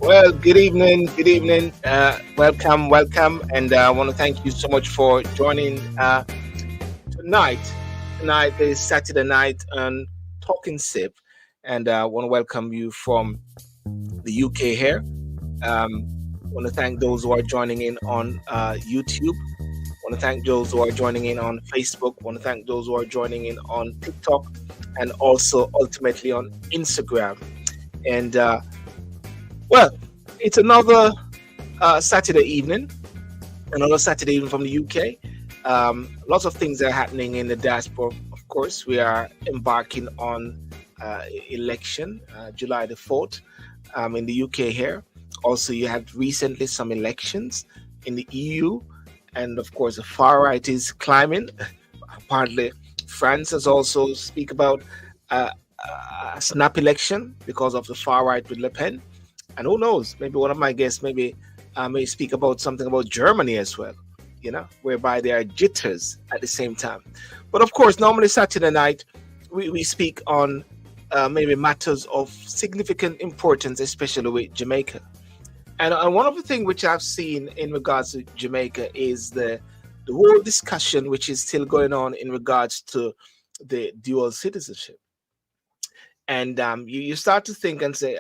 Well, good evening, good evening. Welcome, welcome, and I want to thank you so much for joining tonight. Tonight is Saturday night on Talking Sip, and I want to welcome you from the UK here. Want to thank those who are joining in on YouTube. Want to thank those who are joining in on Facebook. Want to thank those who are joining in on TikTok, and also ultimately on Instagram. And well, it's another Saturday evening, another Saturday evening from the UK. Lots of things are happening in the diaspora. Of course, we are embarking on election, July the 4th, in the UK here. Also, you had recently some elections in the EU, and of course, the far right is climbing. Apparently, France has also speak about a snap election because of the far right with Le Pen. And who knows? Maybe one of my guests may speak about something about Germany as well, whereby there are jitters at the same time. But of course, normally Saturday night, we speak on maybe matters of significant importance, especially with Jamaica. And one of the things which I've seen in regards to Jamaica is the whole discussion which is still going on in regards to the dual citizenship. And you start to think and say,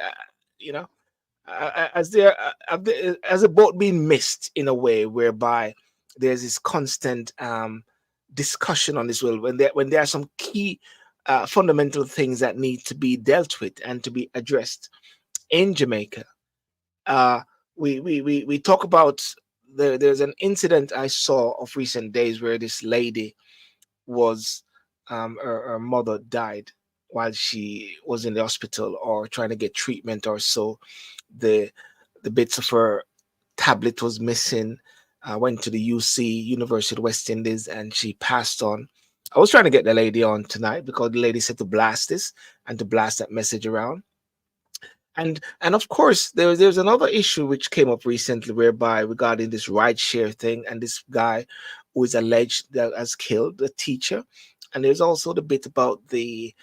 as a boat being missed in a way whereby there's this constant discussion on this world when there are some key fundamental things that need to be dealt with and to be addressed in Jamaica. We talk about there's an incident I saw of recent days where this lady was her mother died while she was in the hospital or trying to get treatment or so. The bits of her tablet was missing. I went to the University of West Indies, and she passed on. I was trying to get the lady on tonight because the lady said to blast this and to blast that message around. And of course, there's another issue which came up recently whereby regarding this rideshare thing and this guy who is alleged that has killed the teacher. And there's also the bit about the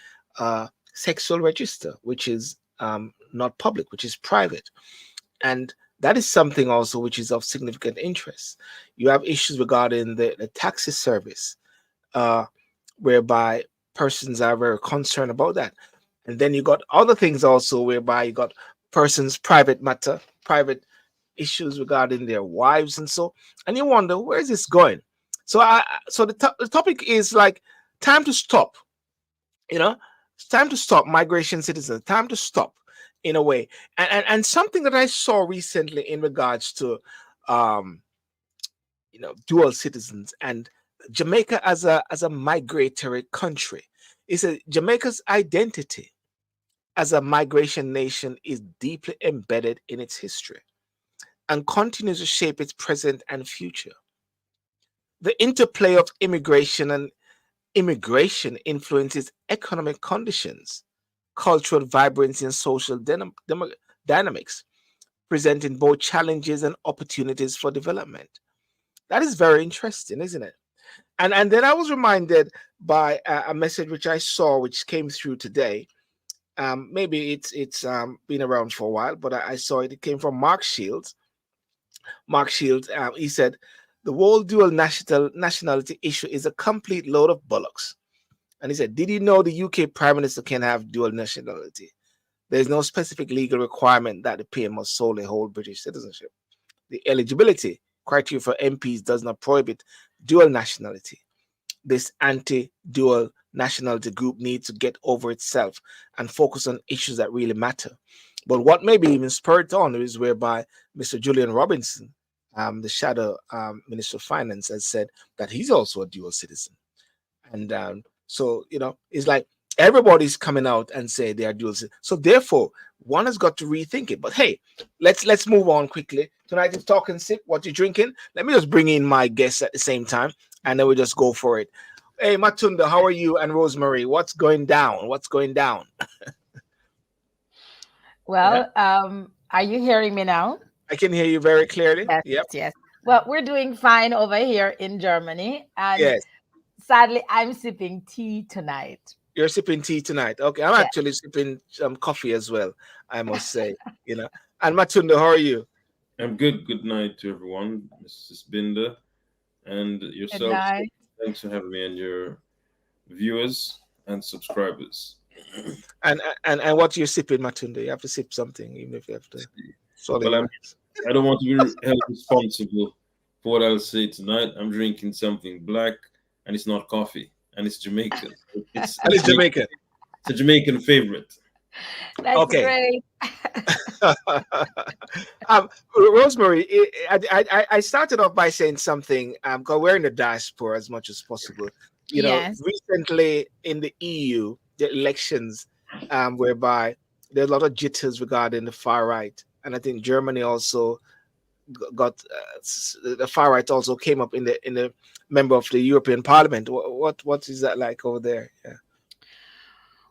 sexual register, which is not public, which is private. And that is something also which is of significant interest. You have issues regarding the taxi service, whereby persons are very concerned about that. And then you got other things also whereby you got persons' private matter, private issues regarding their wives and so. And you wonder, where is this going? So the topic is like time to stop. It's time to stop migration citizens. Time to stop, in a way. And something that I saw recently in regards to, dual citizens and Jamaica as a migratory country is that Jamaica's identity as a migration nation is deeply embedded in its history and continues to shape its present and future. The interplay of immigration and immigration influences economic conditions, cultural vibrancy, and social dynamics, presenting both challenges and opportunities for development. That is very interesting, isn't it? And then I was reminded by a message which I saw, which came through today. Maybe it's been around for a while, but I saw it. It came from Mark Shields. Mark Shields, he said, the whole dual nationality issue is a complete load of bollocks. And he said, did you know the UK Prime Minister can have dual nationality? There is no specific legal requirement that the PM must solely hold British citizenship. The eligibility criteria for MPs does not prohibit dual nationality. This anti-dual nationality group needs to get over itself and focus on issues that really matter. But what maybe even spurred on is whereby Mr. Julian Robinson, the shadow Minister of Finance, has said that he's also a dual citizen. And so, it's like everybody's coming out and say they are dual citizens. So therefore, one has got to rethink it. But hey, let's move on quickly. Tonight is Talking Sip. What you drinking? Let me just bring in my guests at the same time, and then we'll just go for it. Hey, Matondo, how are you? And Rosemarie, what's going down? What's going down? Well, are you hearing me now? I can hear you very clearly. Yes, Yep. yes. Well, we're doing fine over here in Germany. And Yes. sadly, I'm sipping tea tonight. You're sipping tea tonight. Okay, I'm Yeah. actually sipping some coffee as well, I must say, you know. And Matundo, how are you? I'm good. Good night to everyone, Mrs. Binder, and Good yourself. night. Thanks for having me and your viewers and subscribers. And what you're sipping, Matundo? You have to sip something, even if you have to swallow Well, your words. I don't want to be held responsible for what I'll say tonight. I'm drinking something black, and it's not coffee, and it's Jamaican. And it's Jamaican. It's a Jamaican favorite. That's Okay. great. Rosemary, I started off by saying something, because we're in the diaspora as much as possible. You know, Yes. recently in the EU, the elections, whereby there's a lot of jitters regarding the far right. And I think Germany also got the far right also came up in the member of the European Parliament. What is that like over there? Yeah.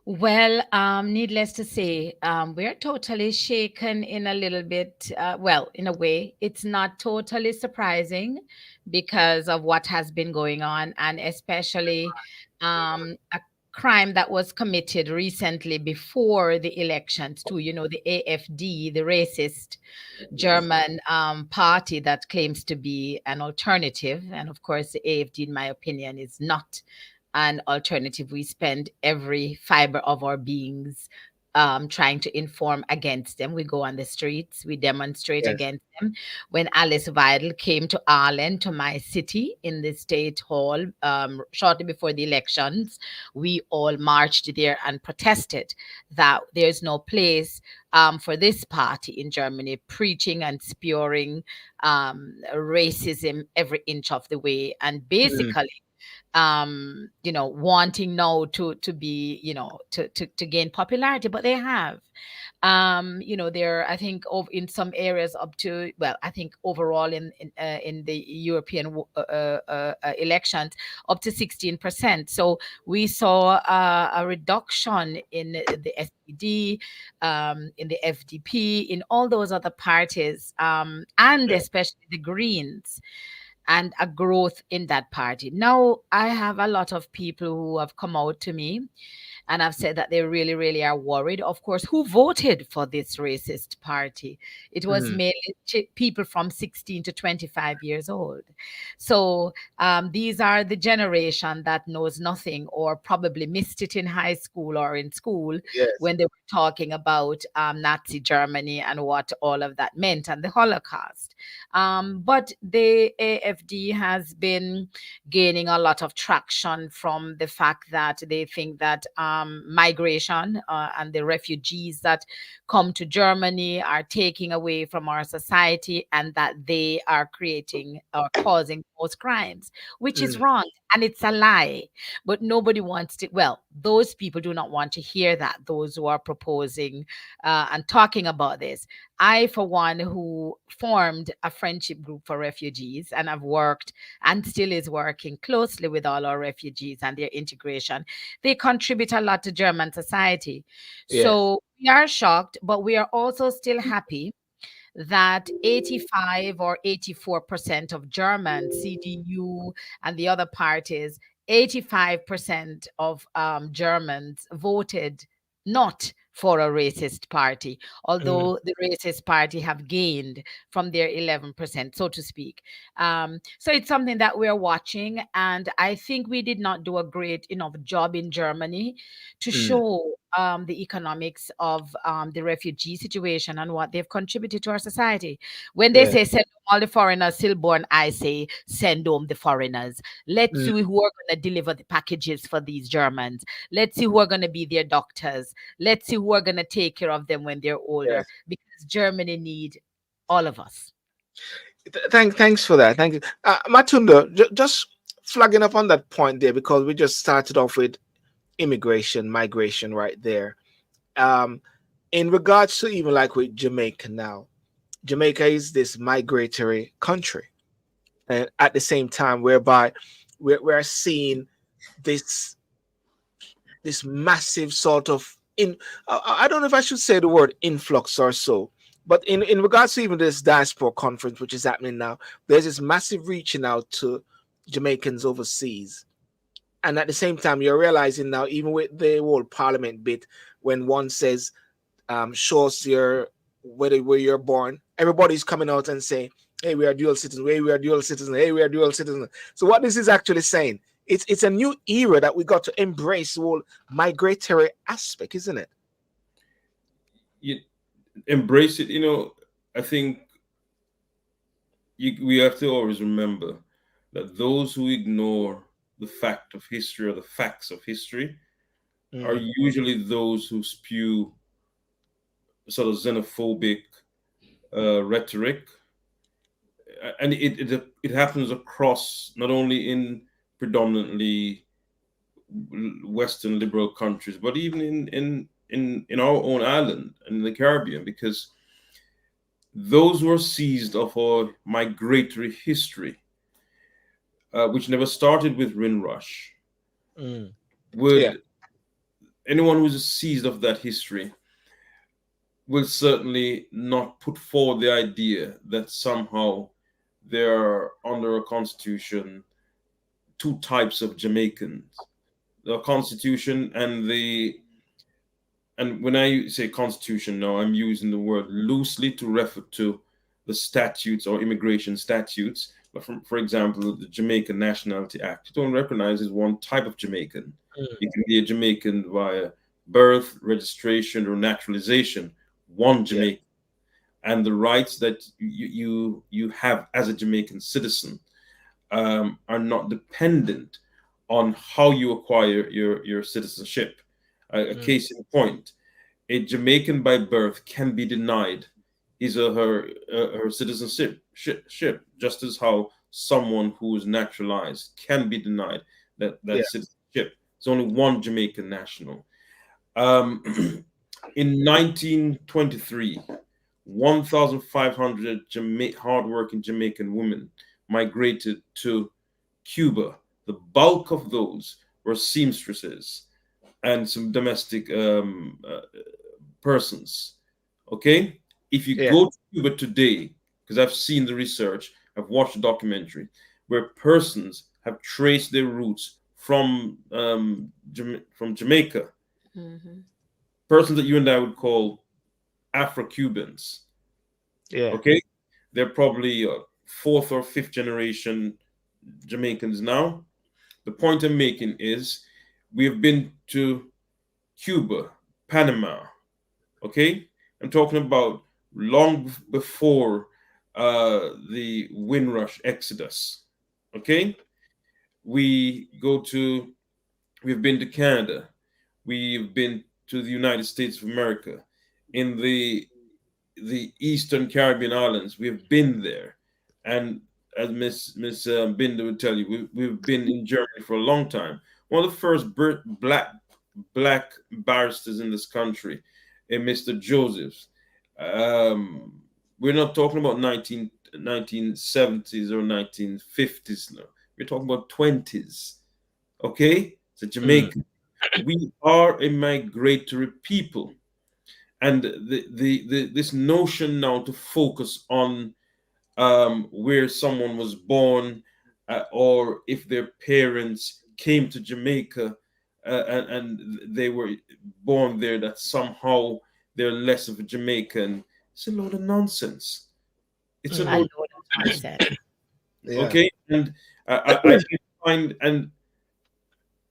Well, needless to say, we're totally shaken in a little bit. Well, in a way, it's not totally surprising because of what has been going on, and especially a crime that was committed recently before the elections, too. You know, the AFD, the racist German party that claims to be an alternative. And of course, the AFD, in my opinion, is not an alternative. We spend every fiber of our beings trying to inform against them. We go on the streets, we demonstrate Yes. against them. When Alice Weidel came to Ireland, to my city, in the State Hall, shortly before the elections, we all marched there and protested that there's no place for this party in Germany, preaching and spewing racism every inch of the way, and Mm, basically wanting now to be, to gain popularity, but they have. There, I think, in some areas up to, well, I think overall in the European elections, up to 16%. So we saw a reduction in the SPD, in the FDP, in all those other parties, and especially the Greens, and a growth in that party. Now, I have a lot of people who have come out to me and have said that they really, really are worried. Of course, who voted for this racist party? It was mm, mainly people from 16 to 25 years old. So these are the generation that knows nothing, or probably missed it in high school or in school yes. when they were talking about Nazi Germany and what all of that meant, and the Holocaust. But the AFD has been gaining a lot of traction from the fact that they think that migration and the refugees that come to Germany are taking away from our society, and that they are creating or causing most crimes, which is Mm, wrong. And it's a lie. But nobody wants to, well, those people do not want to hear that, those who are proposing and talking about this. I, for one, who formed a friendship group for refugees and have worked and still is working closely with all our refugees and their integration, they contribute a lot to German society. yes. So we are shocked, but we are also still happy that 85 or 84% of Germans, CDU and the other parties, 85% of Germans voted not for a racist party, Mm, although the racist party have gained from their 11%, so to speak. So it's something that we're watching, and I think we did not do a great enough job in Germany to mm, show the economics of the refugee situation and what they've contributed to our society. When they yes. say send home all the foreigners stillborn, I say send home the foreigners. Let's Mm, see who are going to deliver the packages for these Germans. Let's see who are going to be their doctors. Let's see who are going to take care of them when they're older, yes. because Germany need all of us. Thanks for that. Thank you, Matundo. Just flagging up on that point there, because we just started off with immigration, migration, right there. Um, in regards to even like with Jamaica now, Jamaica is this migratory country, and at the same time, whereby we're seeing this massive sort of I don't know if I should say the word influx or so, but in regards to even this diaspora conference which is happening now, there's this massive reaching out to Jamaicans overseas, And at the same time, you're realizing now, even with the whole parliament bit, when one says, show us your where you're born, everybody's coming out and saying, hey, we are dual citizens, hey, we are dual citizens, hey, we are dual citizens. So what this is actually saying, it's a new era that we got to embrace the whole migratory aspect, isn't it? You embrace it. I think we have to always remember that those who ignore the fact of history or the facts of history are Mm, usually those who spew sort of xenophobic rhetoric, and it happens across not only in predominantly Western liberal countries, but even in our own island and in the Caribbean, because those who are seized of our migratory history, which never started with Windrush, mm, yeah, would anyone who is seized of that history will certainly not put forward the idea that somehow there are under a constitution two types of Jamaicans: the constitution and when I say constitution now, I'm using the word loosely to refer to the statutes or immigration statutes. But for example, the Jamaican Nationality Act, you don't recognize as one type of Jamaican. mm, You can be a Jamaican via birth, registration, or naturalization, one yeah, Jamaican. And the rights that you have as a Jamaican citizen are not dependent on how you acquire your citizenship. A mm, case in point: a Jamaican by birth can be denied his or her citizenship, just as how someone who is naturalized can be denied that yeah, citizenship. It's only one Jamaican national. Um, in 1923, 1,500 hardworking Jamaican women migrated to Cuba. The bulk of those were seamstresses and some domestic persons. Okay? If you yeah, go to Cuba today, because I've seen the research, I've watched the documentary, where persons have traced their roots from Jamaica, Mm-hmm. persons that you and I would call Afro Cubans. yeah, Okay? They're probably fourth or fifth generation Jamaicans now. The point I'm making is we have been to Cuba, Panama. Okay, I'm talking about long before the Windrush Exodus. Okay, we go to we've been to Canada, we've been to the United States of America, in the Eastern Caribbean islands. We've been there, and as Miss Binder would tell you, we've been in Germany for a long time. One of the first black barristers in this country, Mr. Josephs. Um, we're not talking about 1970s or 1950s now. We're talking about 20s. Okay, so mm, Jamaica. We are a migratory people, and this notion now to focus on where someone was born, or if their parents came to Jamaica and they were born there, that somehow they're less of a Jamaican. It's a load of nonsense. It's a A mm, load. load of nonsense. yeah, Okay, and I find, and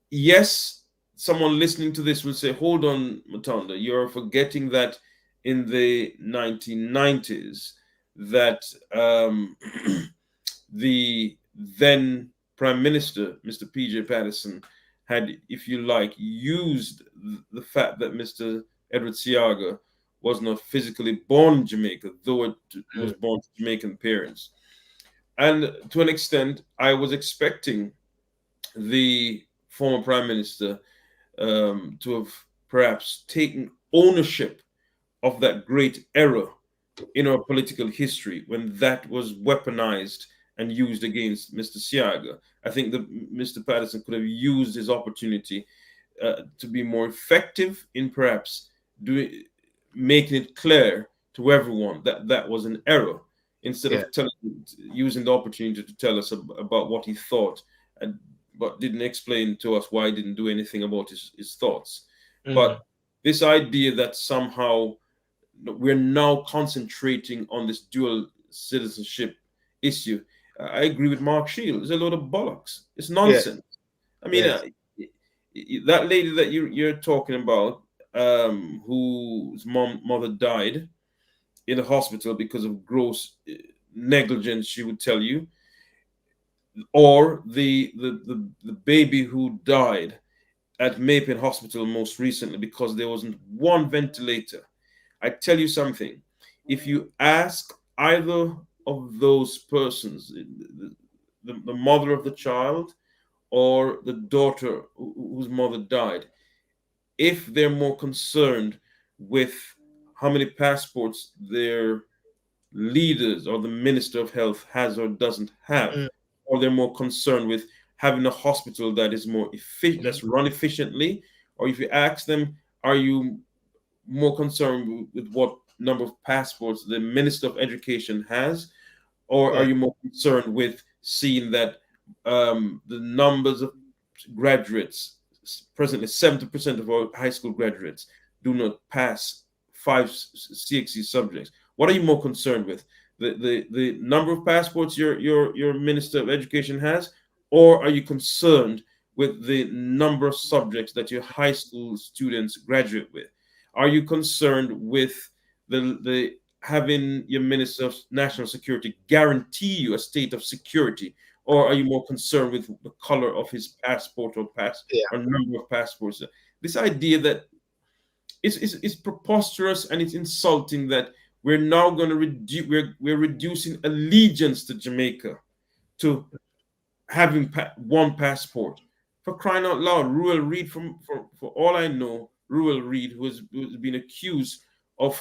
yes, someone listening to this will say, hold on, Matondo, you're forgetting that in the 1990s, that the then Prime Minister, Mr. PJ Patterson, had, if you like, used the fact that Mr. Edward Siaga was not physically born in Jamaica, though it was mm, born to Jamaican parents. And to an extent, I was expecting the former Prime Minister to have perhaps taken ownership of that great error in our political history when that was weaponized and used against Mr. Siaga. I think that Mr. Patterson could have used his opportunity to be more effective in perhaps doing making it clear to everyone that that was an error, instead yeah, of using the opportunity to tell us about what he thought and but didn't explain to us why he didn't do anything about his thoughts. Mm. But this idea that somehow we're now concentrating on this dual citizenship issue, I agree with Mark Shield. It's a load of bollocks. It's Yes. nonsense. I mean, Yes. that lady that you're talking about, whose mother died in the hospital because of gross negligence, she would tell you, or the baby who died at Maypen Hospital most recently because there wasn't one ventilator. I tell you something. If you ask either of those persons, the mother of the child or the daughter whose mother died, if they're more concerned with how many passports their leaders or the minister of health has or doesn't have, Mm. or they're more concerned with having a hospital that is more efficient, that's run efficiently, or if you ask them, are you more concerned with what number of passports the minister of education has, or are Yeah. you more concerned with seeing that the numbers of graduates, presently 70% of our high school graduates do not pass five CXC subjects? What are you more concerned with? The number of passports your minister of education has, or are you concerned with the number of subjects that your high school students graduate with? Are you concerned with the having your minister of national security guarantee you a state of security, or are you more concerned with the color of his passport Yeah. or number of passports? This idea that is preposterous, and it's insulting that we're now going to reduce we're reducing allegiance to Jamaica to having one passport. For crying out loud, Ruel Reed, for all I know, Ruel Reed, who's been accused of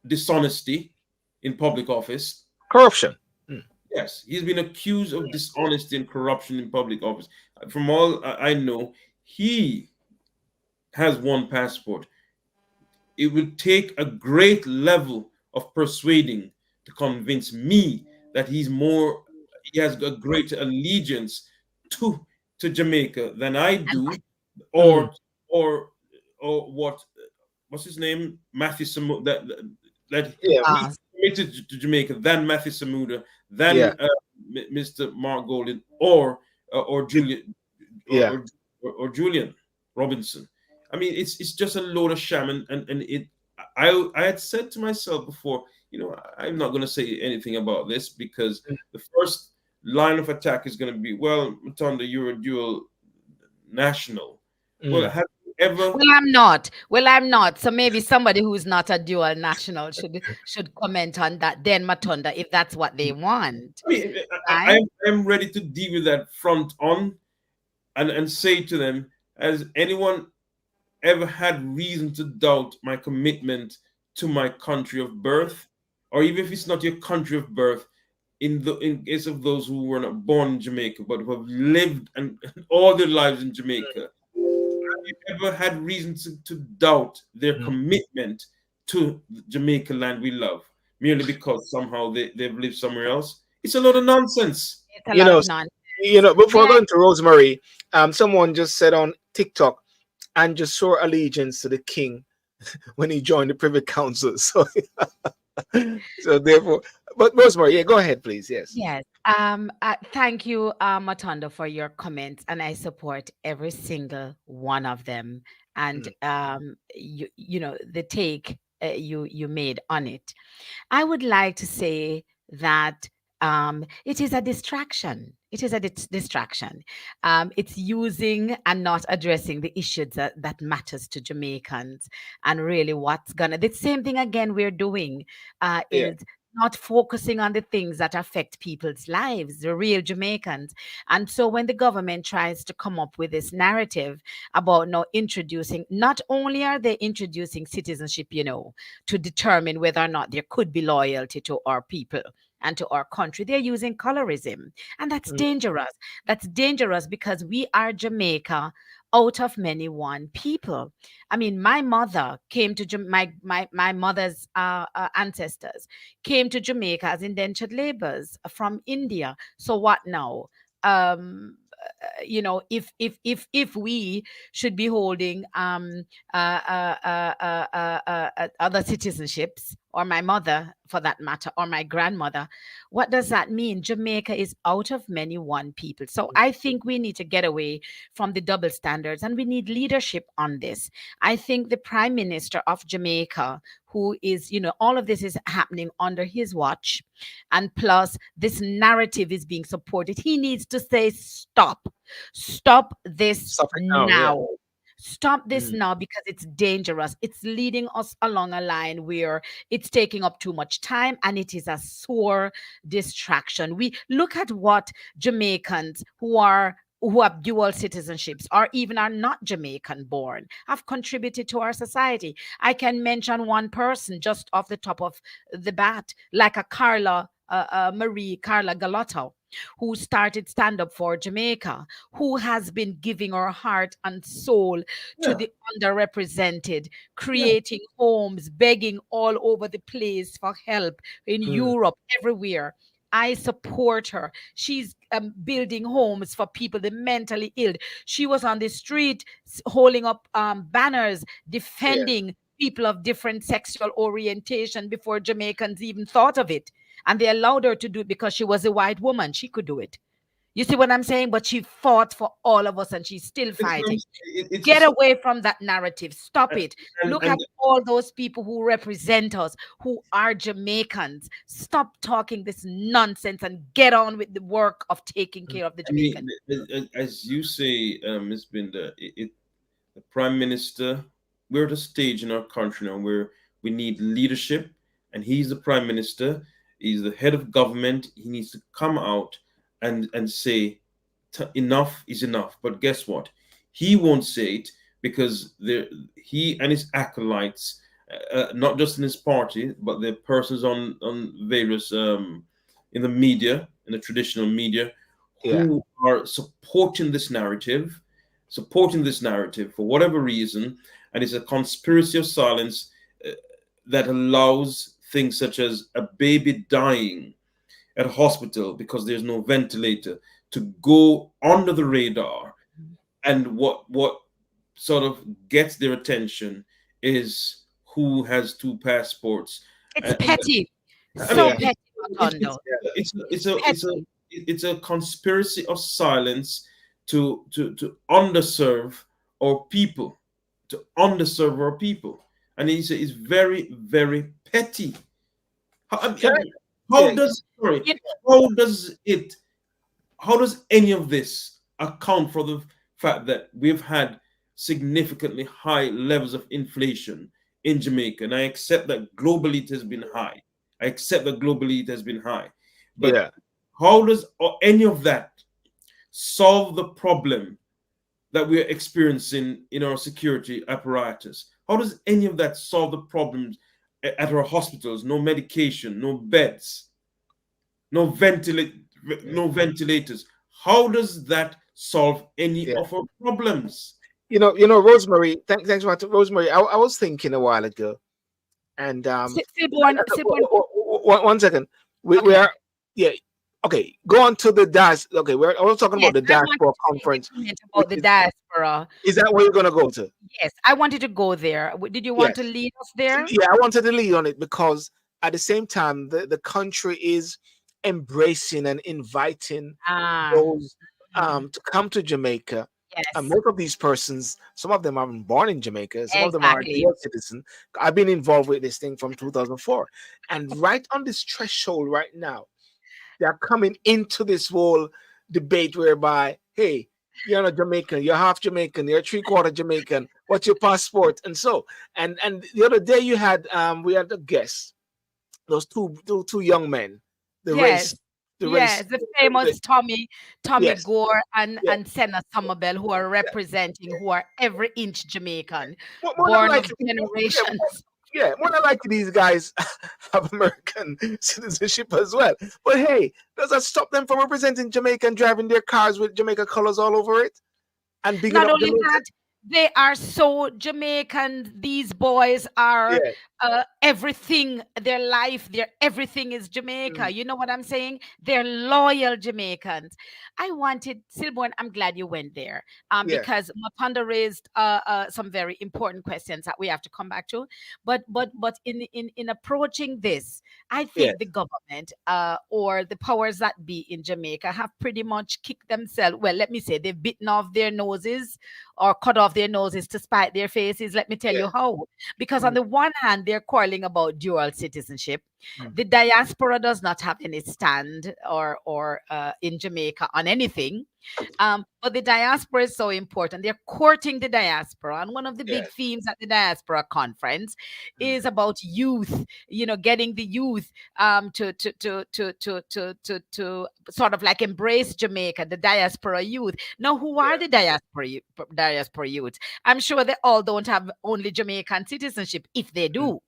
dishonesty in public office. Corruption. Mm. Yes, he's been accused of dishonesty and corruption in public office. From all I know, he has one passport. It will take a great level of persuading to convince me that he has a greater allegiance to Jamaica than I And do, Mm. or or what's his name, Matthew Samu, that Yeah. he's committed to Jamaica than Matthew Samuda, Yeah. than Mr. Mark Golden, or Julian, Yeah. or, or Julian Robinson. I mean, it's just a load of sham, and it. I had said to myself before, I'm not going to say anything about this because the first line of attack is going to be, well, Matondo, you're a dual national. Well, Mm. have you ever? well, I'm not. Well, I'm not. So maybe somebody who's not a dual national should comment on that. Then Matonda, if that's what they want, I mean, right? I am ready to deal with that front on, and say to them, has anyone ever had reason to doubt my commitment to my country of birth, or even if it's not your country of birth, in case of those who were not born in Jamaica but who have lived and all their lives in Jamaica, have you ever had reason to doubt their Mm. commitment to the Jamaica land we love merely because somehow they've lived somewhere else? It's a lot of nonsense. It's a You lot know, of nonsense. before Yeah. going to Rosemary, someone just said on TikTok, and just swore allegiance to the king when he joined the Privy Council. So, so therefore, but Rosemary, yeah, go ahead, please. Yes. Yes. Thank you, Matondo, for your comments, and I support every single one of them. And Mm. the take you made on it. I would like to say that it is a distraction. It is a distraction. It's using and not addressing the issues that matters to Jamaicans, and really what's gonna. The same thing again we're doing Yeah. is not focusing on the things that affect people's lives, the real Jamaicans. And so when the government tries to come up with this narrative about now introducing, not only are they introducing citizenship, to determine whether or not there could be loyalty to our people and to our country. They're using colorism. And that's Mm. dangerous. That's dangerous because we are Jamaica out of many one people. I mean, my mother came to my mother's ancestors came to Jamaica as indentured laborers from India. So what now? if we should be holding other citizenships, or my mother for that matter, or my grandmother, what does that mean? Jamaica is out of many one people. So I think we need to get away from the double standards, and we need leadership on this. I think the Prime Minister of Jamaica, who is, all of this is happening under his watch, and plus this narrative is being supported. He needs to say, stop this Stop it now. Yeah. now. Stop this Mm. now, because it's dangerous. It's leading us along a line where it's taking up too much time, and it is a sore distraction. We look at what Jamaicans who have dual citizenships, or even are not Jamaican born, have contributed to our society. I can mention one person just off the top of the bat, like a Marie Carla Galotto, who started Stand Up for Jamaica, who has been giving her heart and soul to Yeah, the underrepresented, yeah. creating homes, begging all over the place for help in Mm. Europe, everywhere. I support her. She's building homes for people, the mentally ill. She was on the street holding up banners Yeah. defending people of different sexual orientation before Jamaicans even thought of it. And they allowed her to do it because she was a white woman. She could do it. You see what I'm saying? But she fought for all of us, and she's still It's, fighting. Get it's away from that narrative. Stop it. Look and at all those people who represent us, who are Jamaicans. Stop talking this nonsense and get on with the work of taking care of the I mean, Jamaicans. as you say, Ms. Binder, the Prime Minister, we're at a stage in our country now where we need leadership, and he's the Prime Minister. He's the head of government. He needs to come out and say, enough is enough. But guess what? He won't say it because he and his acolytes, not just in his party, but the persons on various in the media, in the traditional media, Yeah. who are supporting this narrative for whatever reason, and it's a conspiracy of silence uh, that allows things such as a baby dying at a hospital because there's no ventilator to go under the radar. And what sort of gets their attention is who has two passports. It's And petty. I So mean, Yeah. petty, it, Matondo. it's It's a it's a petty. it's a conspiracy of silence to underserve our people, and it's very, very petty. Can I, How yeah. does sorry? You How does it? How does any of this account for the fact that we've had significantly high levels of inflation in Jamaica? And I accept that globally it has been high. But Yeah. how does any of that solve the problem that we are experiencing in our security apparatus? How does any of that solve the problems at our hospitals? No medication, no beds, no ventilate, Yeah. no ventilators. How does that solve any Yeah. of our problems? Rosemary. Thanks, Martin. Rosemary. I was thinking a while ago, and one second. We okay. are, yeah. Okay, go on to the dash. Okay, I was talking about Yes, the I wanted dashboard to make conference, a comment which about the diaspora. is that where you're gonna go to? Yes, I wanted to go there. Did you want to Yes. lead us there? Yeah, I wanted to lead on it because at the same time, the country is embracing and inviting Ah, those mhm. to come to Jamaica. And Yes, most of these persons, some of them are born in Jamaica, some of them are exactly. dual citizen. I've been involved with this thing from 2004. And right on this threshold right now, they are coming into this whole debate whereby, hey, you're not Jamaican, you're half Jamaican, you're three-quarter Jamaican, what's your passport? And the other day we had a guest, those two young men, the race, Yes, the yes, race, the famous Tommy yes, Gore and yeah. Senna Somerville, who are representing, who are every inch Jamaican, More than born of likely, generations. more than likely, these guys have American citizenship as well. But hey, does that stop them from representing Jamaica and driving their cars with Jamaica colors all over it and bigging Not up only Jamaica? that, They are so Jamaican. These boys are Yeah. everything. Their life, their everything is Mm. Jamaica. You know what I'm saying? They're loyal Jamaicans. I wanted Silborn. I'm glad you went there, Yeah. because Matondo raised some very important questions that we have to come back to. But in approaching this, I Yeah. think the government or the powers that be in Jamaica have pretty much kicked themselves. Well, let me say they've bitten off their noses or cut off their noses to spite their faces. Let me tell Yeah. you how. Because on Mm. the one hand, they're quarreling about dual citizenship. Mm. The diaspora does not have any stand or in Jamaica on anything. But the diaspora is so important. They're courting the diaspora. And one of the Yeah. big themes at the diaspora conference Mm. is about youth, getting the youth to sort of like embrace Jamaica, the diaspora youth. Now, who are Yeah. the diaspora youth? I'm sure they all don't have only Jamaican citizenship, if they Mm. do.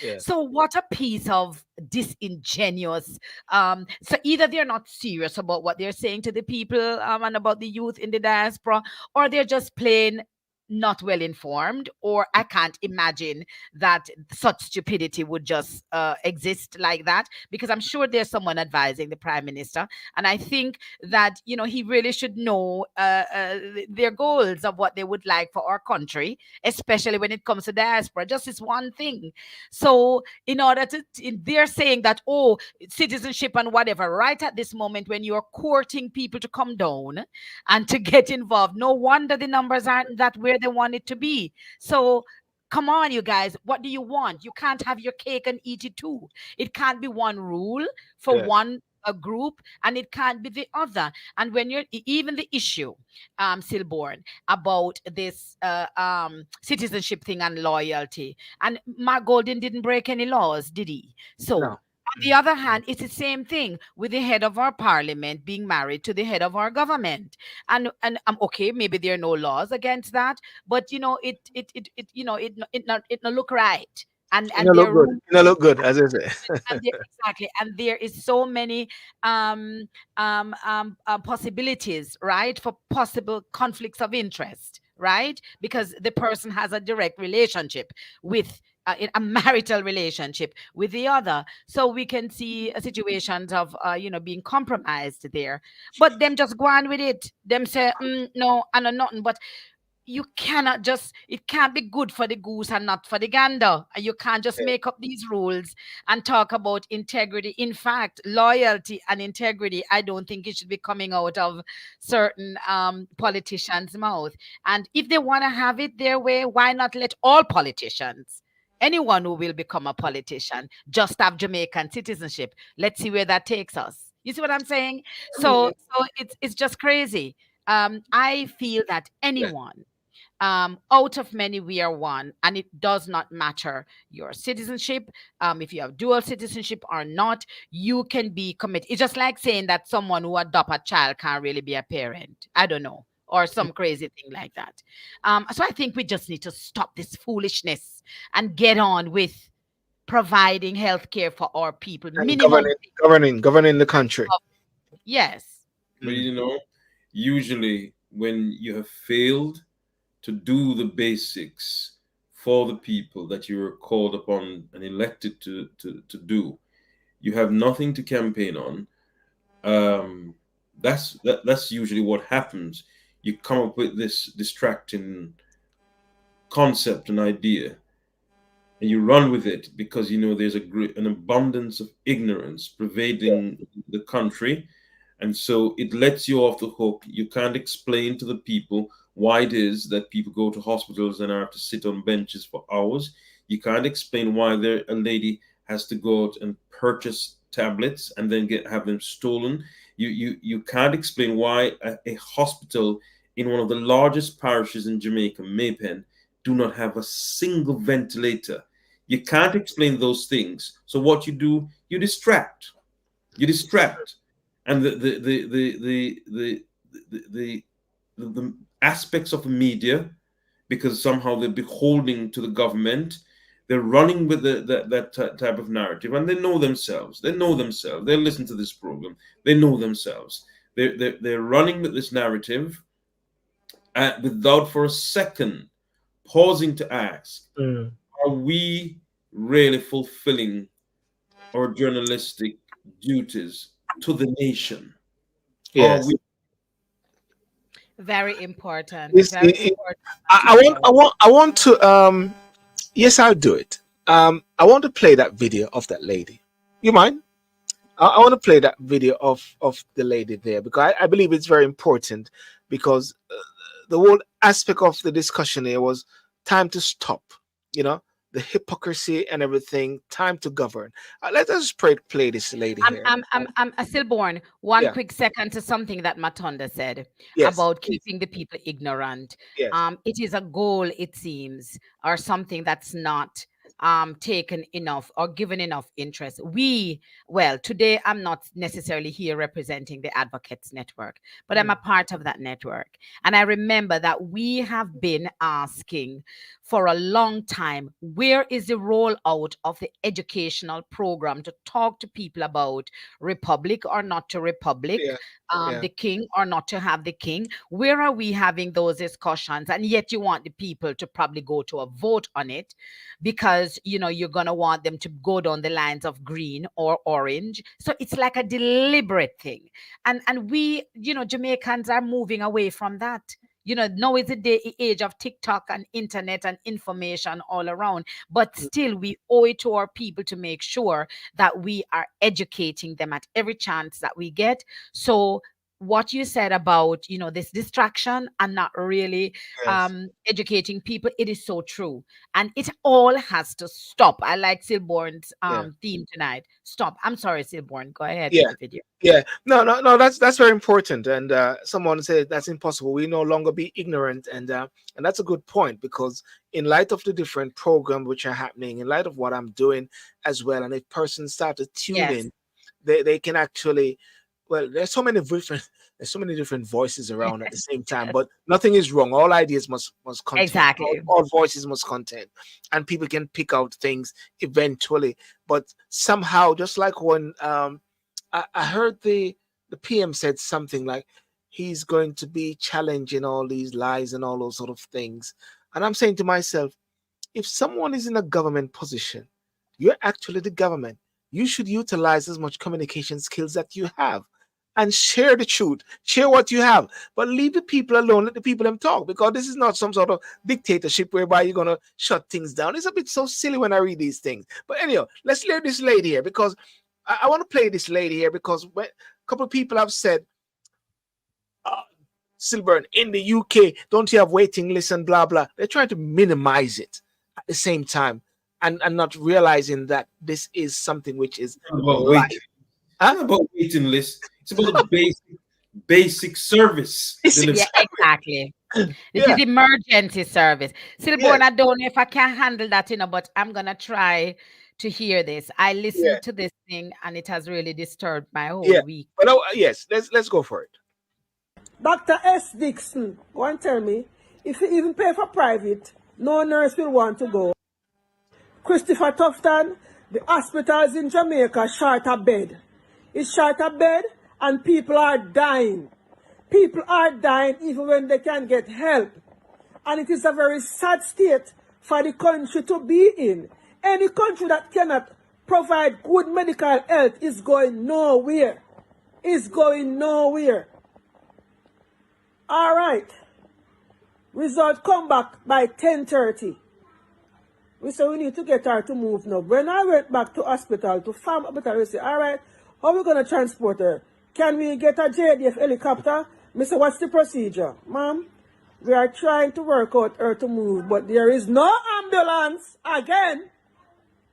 Yeah. So what a piece of disingenuous. So either they're not serious about what they're saying to the people and about the youth in the diaspora, or they're just plain not well informed, or I can't imagine that such stupidity would just exist like that, because I'm sure there's someone advising the prime minister, and I think that he really should know their goals of what they would like for our country, especially when it comes to diaspora. Just this one thing. So in order they're saying that, oh, citizenship and whatever, right at this moment when you're courting people to come down and to get involved, no wonder the numbers aren't that where they want it to be. So come on, you guys, what do you want? You can't have your cake and eat it too. It can't be one rule for Yeah. one a group, and it can't be the other. And when you're even the issue, Silborn, about this citizenship thing and loyalty, and Mark Golden didn't break any laws, did he? So, No. on the other hand, it's the same thing with the head of our parliament being married to the head of our government. And I'm okay, maybe there are no laws against that, but it not look right. And You and know, look there good. are You know, look good, as I say. and there, exactly, and there is so many um, possibilities, right, for possible conflicts of interest, right, because the person has a direct relationship with a marital relationship with the other, so we can see situations of being compromised there, but them just go on with it, them say, no, I know nothing, but you cannot just, it can't be good for the goose and not for the gander, and you can't just Yeah. make up these rules and talk about integrity. In fact, loyalty and integrity, I don't think it should be coming out of certain politicians mouth. And if they want to have it their way, why not let all politicians, anyone who will become a politician, just have Jamaican citizenship? Let's see where that takes us. You see what I'm saying? So it's just crazy. I feel that Yeah. anyone, out of many we are one, and it does not matter your citizenship, if you have dual citizenship or not, you can be committed. It's just like saying that someone who adopt a child can't really be a parent, I don't know, or some crazy thing like that. So I think we just need to stop this foolishness and get on with providing health care for our people, And minimum thing governing the country. of, yes. But Mm. usually when you have failed to do the basics for the people that you were called upon and elected to do, you have nothing to campaign on. That's usually what happens. You come up with this distracting concept and idea, and you run with it because you know there's an abundance of ignorance pervading the country, and so it lets you off the hook. You can't explain to the people why it is that people go to hospitals and have to sit on benches for hours. You can't explain why a lady has to go out and purchase tablets and then have them stolen. You can't explain why a hospital in one of the largest parishes in Jamaica, Maypen, do not have a single ventilator. You can't explain those things. So what you do, you distract. You distract. And the aspects of the media, because somehow they're beholding to the government, they're running with that type of narrative, and they know themselves. They know themselves. They listen to this program. They know themselves. They're running with this narrative, without for a second pausing to ask, Mm. are we really fulfilling our journalistic duties to the nation? Are Yes. we? Very important. It's, Very important, I Matondo. want, I want to, yes, I'll do it. I want to play that video of that lady. You mind? I want to play that video of the lady there because I believe it's very important because the whole aspect of the discussion here was time to stop. You know, the hypocrisy and everything. Time to govern. Let us play this lady here. I'm still born. One Yeah. quick second to something that Matonda said Yes. about Please. keeping the people ignorant. Yes. It is a goal, it seems, or something that's not taken enough or given enough interest. Well, today I'm not necessarily here representing the Advocates Network, but I'm a part of that network. And I remember that we have been asking for a long time, where is the rollout of the educational program to talk to people about republic or not to republic, Yeah. Yeah. the king or not to have the king? Where are we having those discussions? And yet you want the people to probably go to a vote on it because you're going to want them to go down the lines of green or orange. So it's like a deliberate thing. And we, Jamaicans are moving away from that. Now is the age of TikTok and internet and information all around. But still, we owe it to our people to make sure that we are educating them at every chance that we get. So what you said about this distraction and not really Yes. educating people, it is so true, and it all has to stop. I like Silborn's Yeah. theme tonight. Stop. I'm sorry, Silborn, go ahead with Yeah. the video. Yeah, no, no, no. That's very important. And someone said that's impossible. We no longer be ignorant, and that's a good point because in light of the different programs which are happening, in light of what I'm doing as well, and if persons start to tune Yes. in, they can actually. Well, there's so many different voices around at the same time, but nothing is wrong. All ideas must contain. Exactly. All voices must contain, and people can pick out things eventually. But somehow, just like when I heard the PM said something like he's going to be challenging all these lies and all those sort of things. And I'm saying to myself, if someone is in a government position, you're actually the government. You should utilize as much communication skills that you have and share the truth, share what you have, but leave the people alone, let the people them talk because this is not some sort of dictatorship whereby you're going to shut things down. It's a bit so silly when I read these things. But anyhow, let's hear this lady here because I want to play this lady here because a couple of people have said, Silburn, in the UK, don't you have waiting lists and blah, blah. They're trying to minimize it at the same time and not realizing that this is something which is About life. waiting. It's not about waiting list. It's about basic service delivery. Yeah, exactly. This Yeah. is emergency service. Silborn, Yes. I don't know if I can handle that, but I'm gonna try to hear this. I Yeah. listened to this thing and it has really disturbed my whole Yeah. week. But yes, let's go for it. Dr. S. Dixon, go and tell me, if you even pay for private, no nurse will want to go. Christopher Tufton, the hospitals in Jamaica short a bed. It's short a bed and people are dying. People are dying even when they can get help. And it is a very sad state for the country to be in. Any country that cannot provide good medical health is going nowhere. Is going nowhere. All right. Result come back by 10:30. We said we need to get her to move now. When I went back to hospital to farm hospital, we said, all right, how are we going to transport her? Can we get a JDF helicopter? I said, what's the procedure? Ma'am, we are trying to work out her to move, but there is no ambulance again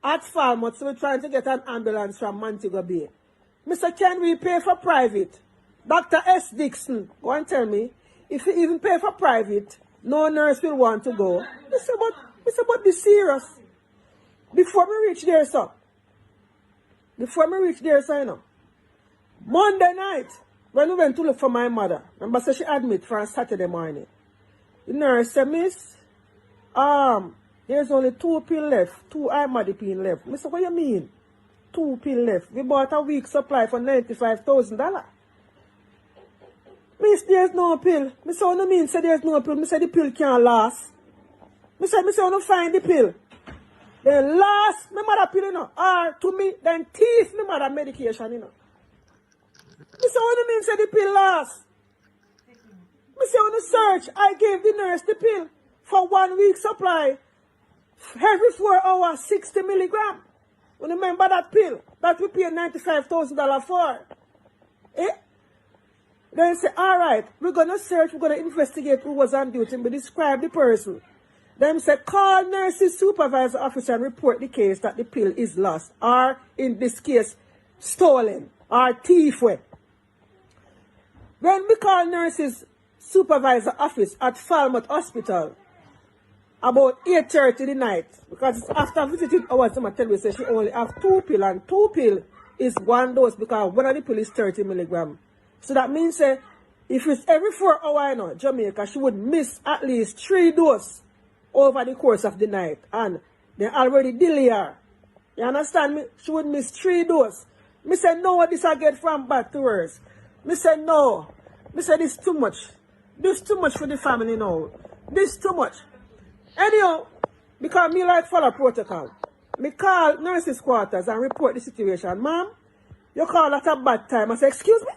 at Falmouth, so we're trying to get an ambulance from Montego Bay. Mr. Can we pay for private? Dr. S. Dixon, go and tell me, if you even pay for private, no nurse will want to go. It's about be serious. Before me reach there, sir. Monday night, when we went to look for my mother, remember, so she admit for a Saturday morning. The nurse said, Miss, there's only 2 pills left, 2 imodipine left. I said, what you mean? 2 pills left. We bought a week's supply for $95,000. I Miss, there's no pill. Me say, what no mean say there's no pill? Me say the pill can't last. Me say, wanna find the pill. Then last, me mother pill, you know. Or to me, then teeth me mother medication, you know. Me say, what no mean say the pill last? Me say, on the search, I gave the nurse the pill for 1 week supply. Every 4 hours, 60 milligram. You remember that pill that we paid $95,000 for? Eh? Then say, all right, we're going to search, we're going to investigate who was on duty, but describe the person. Then say, call nurses supervisor officer and report the case that the pill is lost, or in this case, stolen, or thief. When we call nurses supervisor office at Falmouth Hospital, about 8:30 in the night, because it's after visiting hours, someone tell me say she only have 2 pills, and 2 pills is 1 dose because one of the pill is 30 milligram. So that means if it's every 4 hours, you know, Jamaica, she would miss at least 3 doses over the course of the night, and they already delay her. You understand me? She would miss 3 doses. Me say no, this I get from bad to worse. Me say no. Me say this too much. This too much for the family now. This too much. Anyhow, because me like follow protocol, me call nurses' quarters and report the situation. Ma'am, you call at a bad time. I say, excuse me?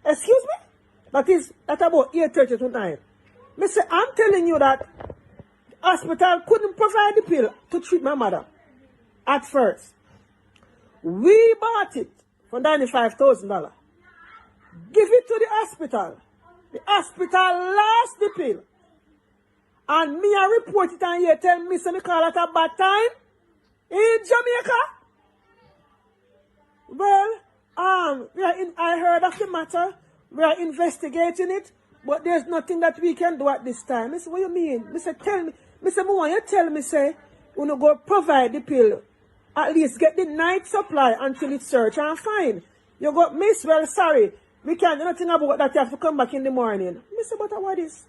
Excuse me? That is at about 8:30 tonight. Me say, I'm telling you that the hospital couldn't provide the pill to treat my mother at first. We bought it for $95,000. Give it to the hospital. The hospital lost the pill. And me I report it and you tell me so me call at a bad time in Jamaica. Well, I heard of the matter. We are investigating it, but there's nothing that we can do at this time. I say, what you mean? Me say, tell me. Me say, want you tell me, say, you know, go provide the pill. At least get the night supply until it's search and find. You go, miss, well, sorry. We can't do nothing about that. You have to come back in the morning. Me say, but what is?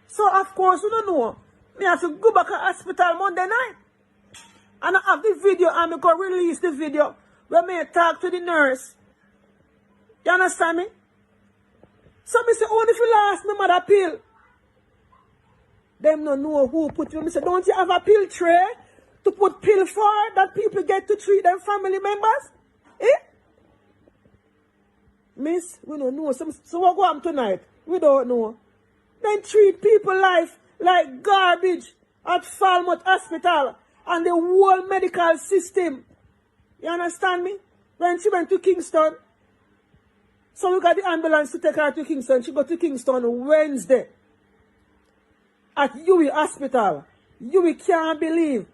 So, of course, you don't know. Me have to go back to hospital Monday night. And I have the video, and I go release the video where me talk to the nurse. You understand me? So, me say, only if you lost my mother pill. Them don't know who put you. Me say, don't you have a pill tray to put pill for that people get to treat them family members? Eh? Miss, we don't know. So what go on tonight? We don't know. Then treat people life like garbage at Falmouth Hospital and the whole medical system. You understand me? When she went to Kingston, so we got the ambulance to take her to Kingston. She got to Kingston Wednesday at UWI Hospital. UWI can't believe.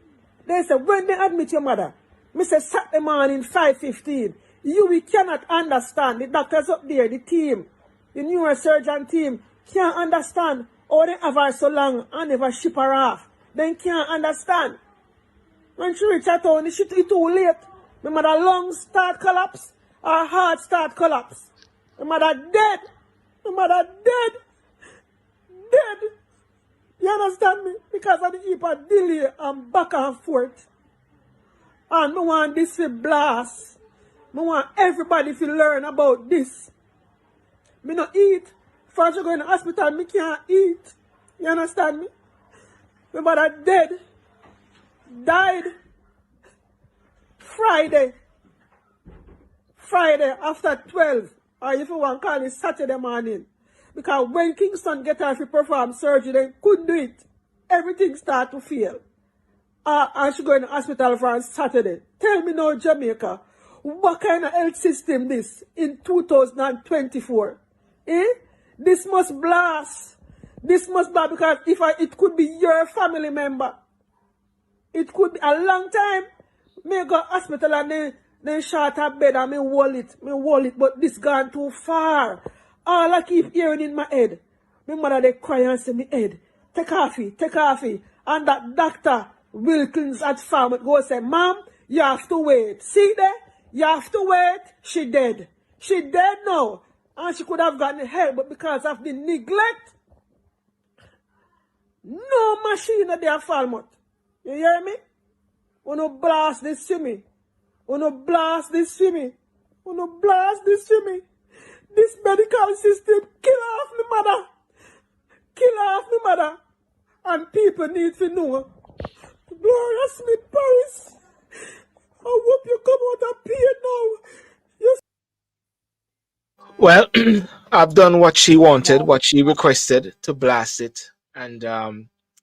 They said, when they admit your mother, me say Saturday morning 5:15. UWI cannot understand. The doctors up there, the team, the neurosurgeon team, can't understand how they have her so long and never ship her off. They can't understand. When she reached her town, it's too late. My mother lungs start collapse, her heart start collapse. My mother dead. My mother dead. Dead. You understand me? Because of the heap of delay and back and forth. And I want this to blast. I want everybody to learn about this. Me not eat. First you go in the hospital, me can't eat. You understand me? My mother dead. Died. Friday after 12. Or if you want to call it Saturday morning. Because when Kingston get her to perform surgery, they couldn't do it. Everything start to fail. And she go in the hospital for Saturday. Tell me now, Jamaica, what kind of health system this in 2024? Eh? This must blast. This must blast because it could be your family member. It could be a long time. Me go hospital and then short her bed and me hold it, but this gone too far. All I keep hearing in my head, my mother they cry and say me head, take off it. And that doctor Wilkins at Falmouth go say, Mom, you have to wait. See there? You have to wait. She dead. She dead now. And she could have gotten help, but because of the neglect, no machine at their Falmouth. You hear me? Wanna blast this to me. Wanna blast this to me. Wanna blast this to me. This medical system kill off my mother. Kill off my mother. And people need to know. Gloria Smith Paris. I hope you come out of pain now. You Well, I've done what she wanted, what she requested to blast it, and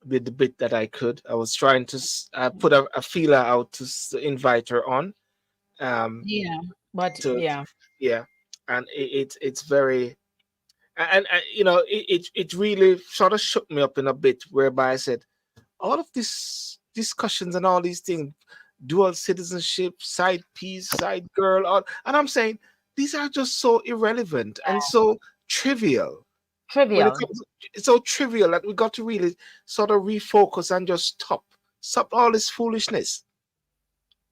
did the bit that I could. I was trying to put a feeler out to invite her on. Um, Yeah, but to yeah. yeah, and it's very and it really sort of shook me up in a bit, whereby I said all of these discussions and all these things, dual citizenship, side piece, side girl, all, and I'm saying these are just so irrelevant and so trivial. When it Trivial. comes, it's so trivial that we got to really sort of refocus and just stop all this foolishness,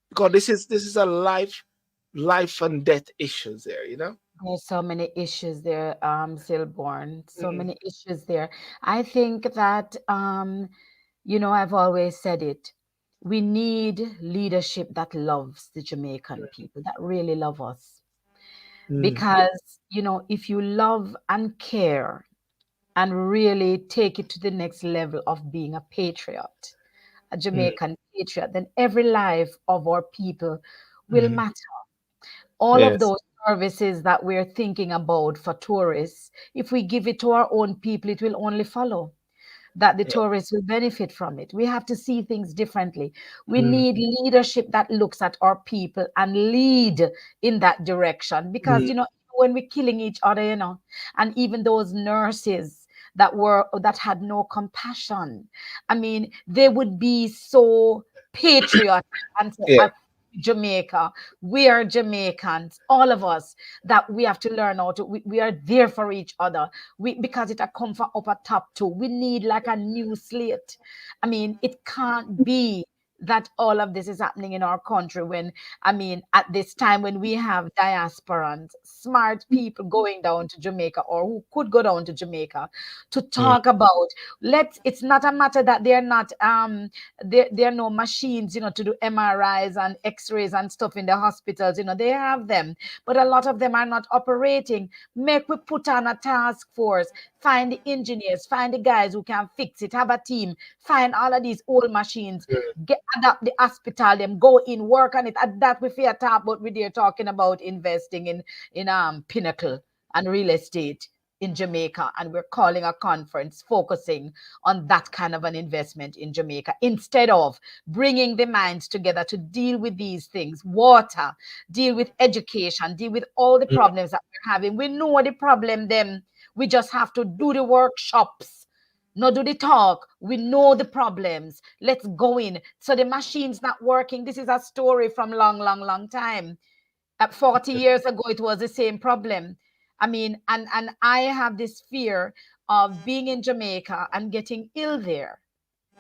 because this is a life and death issues there, you know. There's so many issues there, Silborn. So Mm, many issues there. I think that, I've always said it. We need leadership that loves the Jamaican people, that really love us. mm, Because, if you love and care and really take it to the next level of being a patriot, a mm, Jamaican patriot, then every life of our people will mm. matter. All of Yes. those services that we're thinking about for tourists, if we give it to our own people, it will only follow that the Yeah. tourists will benefit from it. We have to see things differently. We Mm, need leadership that looks at our people and lead in that direction. Because, mm, when we're killing each other, and even those nurses that had no compassion, I mean, they would be so patriotic and say, yeah. Jamaica, we are Jamaicans, all of us, that we have to learn how to, we are there for each other. Because it a come from up at top too. We need like a new slate. I mean, it can't be that all of this is happening in our country when, at this time when we have diasporans, smart people going down to Jamaica, or who could go down to Jamaica to Mm, talk about, it's not a matter that they're not there are no machines, to do MRIs and X-rays and stuff in the hospitals. They have them, but a lot of them are not operating. Make we put on a task force, find the engineers, find the guys who can fix it, have a team, find all of these old machines, mm, get adapt the hospital, them go in, work on it. And that we fear talk, but we're talking about investing in Pinnacle and real estate in Jamaica, and we're calling a conference focusing on that kind of an investment in Jamaica instead of bringing the minds together to deal with these things, water, deal with education, deal with all the mm. problems that we're having. We know the problem, them. We just have to do the workshops. Not do the talk. We know the problems. Let's go in. So the machine's not working. This is a story from long, long, long time. 40 years ago, it was the same problem. And I have this fear of being in Jamaica and getting ill there.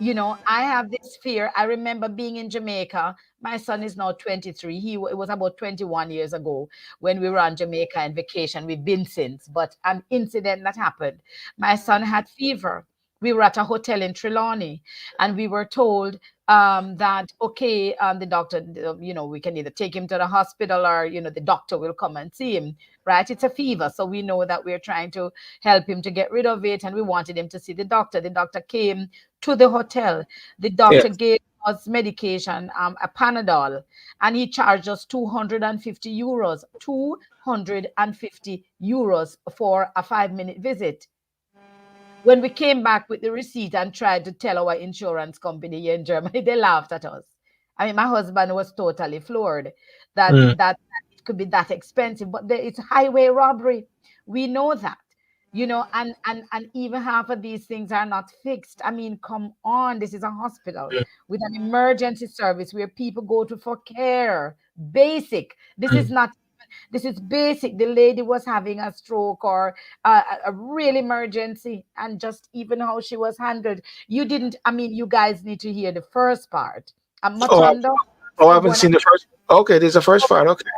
I have this fear. I remember being in Jamaica. My son is now 23. It was about 21 years ago when we were on Jamaica on vacation. We've been since, but an incident that happened. My son had fever. We were at a hotel in Trelawney, and we were told that, okay, the doctor, we can either take him to the hospital, or the doctor will come and see him. Right? It's a fever, so we know that we're trying to help him to get rid of it, and we wanted him to see the doctor. The doctor came to the hotel. The Yeah. doctor gave us medication, a Panadol, and he charged us 250 euros, 250 euros for a 5-minute visit. When we came back with the receipt and tried to tell our insurance company here in Germany, they laughed at us. My husband was totally floored that Mm. it could be that expensive, but it's highway robbery. We know that, and even half of these things are not fixed. Come on, this is a hospital with an emergency service where people go to for care. Basic. This is Mm. not. This is basic. The lady was having a stroke or a real emergency, and just even how she was handled. You didn't. You guys need to hear the first part. Oh, I, Matondo, oh, I haven't stillborn. seen the first. Okay, there's a first part. Okay.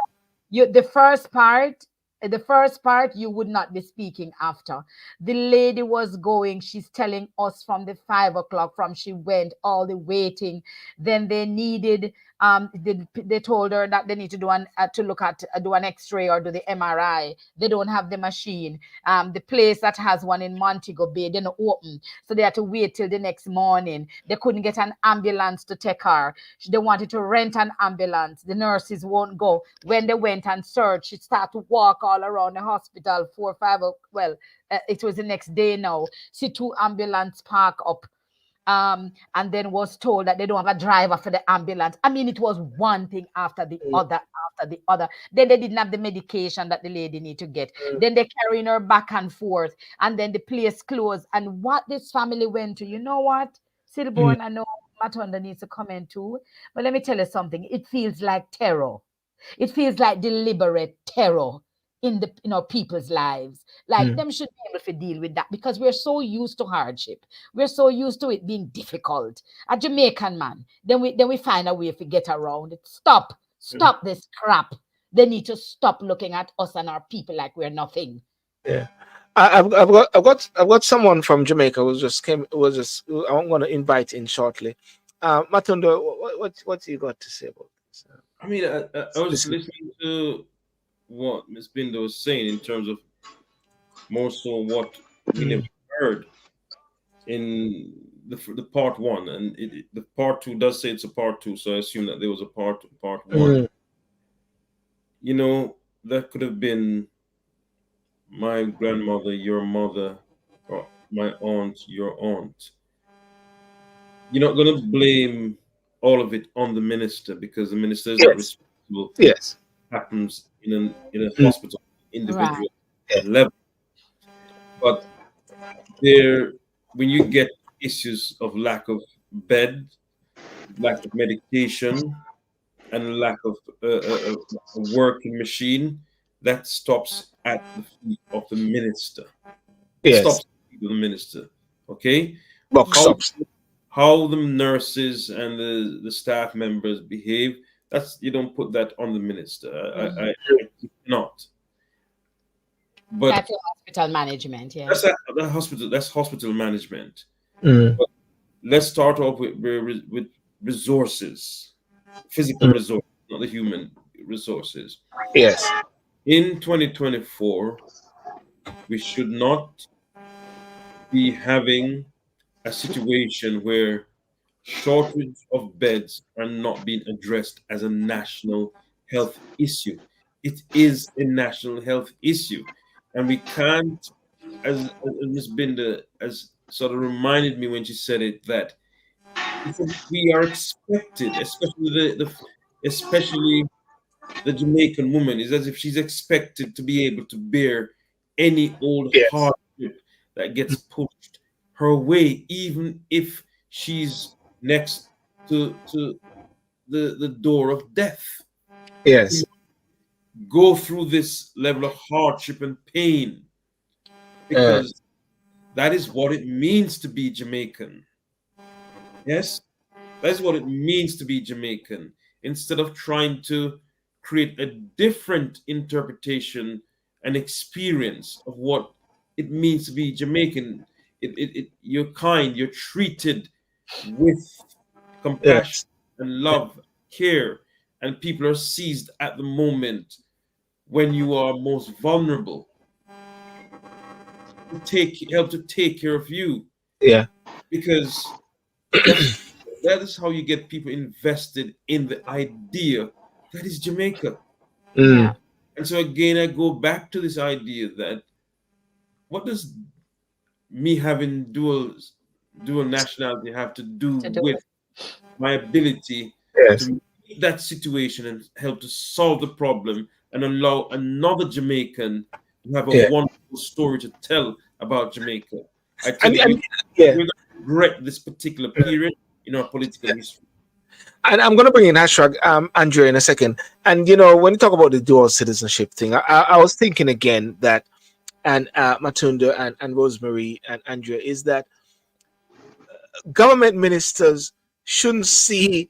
You the first part you would not be speaking after. The lady was going, she's telling us from the 5 o'clock, from she went, all the waiting. Then they needed They told her that they need to do to look at do an X-ray or do the MRI. They don't have the machine. The place that has one in Montego Bay, they don't open, so they had to wait till the next morning. They couldn't get an ambulance to take her. They wanted to rent an ambulance. The nurses won't go. When they went and searched, she started to walk all around the hospital 4 or 5. Well, it was the next day now. See two ambulance park up, and then was told that they don't have a driver for the ambulance. I mean, it was one thing after the other, after the other. Then they didn't have the medication that the lady need to get. Then they carrying her back and forth, and then the place closed. And what this family went to, you know what, Silborn, I know Matondo needs to comment too, but let me tell you something. It feels like terror. It feels like deliberate terror in the people's lives. Like them should be able to deal with that because we're so used to hardship. We're so used to it being difficult. A Jamaican man, then we find a way to get around it. Stop this crap. They need to stop looking at us and our people like we're nothing. Yeah. I've got someone from Jamaica who just came. Who I'm going to invite in shortly. Matondo, what you got to say about this? I mean, I was listening to what Miss Bindo was saying in terms of more so what we never heard in the part one, and the part two does say it's a part two, so I assume that there was a part one. You know, that could have been my grandmother, your mother, or my aunt, your aunt. You're not going to blame all of it on the minister because the minister is not responsible. Yes. Happens in a hospital individual level, but when you get issues of lack of bed, lack of medication, and lack of a working machine, that stops at the feet of the minister. Yes. Stops at the feet of the minister. Okay. Stops. How the nurses and the staff members behave, you don't put that on the minister. I cannot. But that's hospital management, yeah. That's hospital management. Mm. But let's start off with resources, physical resources, not the human resources. Yes. In 2024, we should not be having a situation where shortage of beds are not being addressed as a national health issue. It is a national health issue, and we can't, as Ms. Binder has sort of reminded me when she said it, that we are expected, especially the Jamaican woman, is as if she's expected to be able to bear any old hardship that gets pushed her way, even if she's next to the door of death. Yes. Go through this level of hardship and pain because that is what it means to be Jamaican. Yes, that's what it means to be Jamaican. Instead of trying to create a different interpretation and experience of what it means to be Jamaican, you're kind, you're treated with compassion and love, care, and people are seized at the moment when you are most vulnerable. Help to take care of you. Yeah. Because that is how you get people invested in the idea that is Jamaica. Yeah. And so again, I go back to this idea that what does me having dual nationality have to do with my ability to meet that situation and help to solve the problem and allow another Jamaican to have a wonderful story to tell about Jamaica? I tell you, we're going to regret this particular period in our political history. And I'm going to bring in hashtag Andrea in a second. And, when you talk about the dual citizenship thing, I was thinking again that, and Matondo and Rosemarie and Andrea, is that government ministers shouldn't see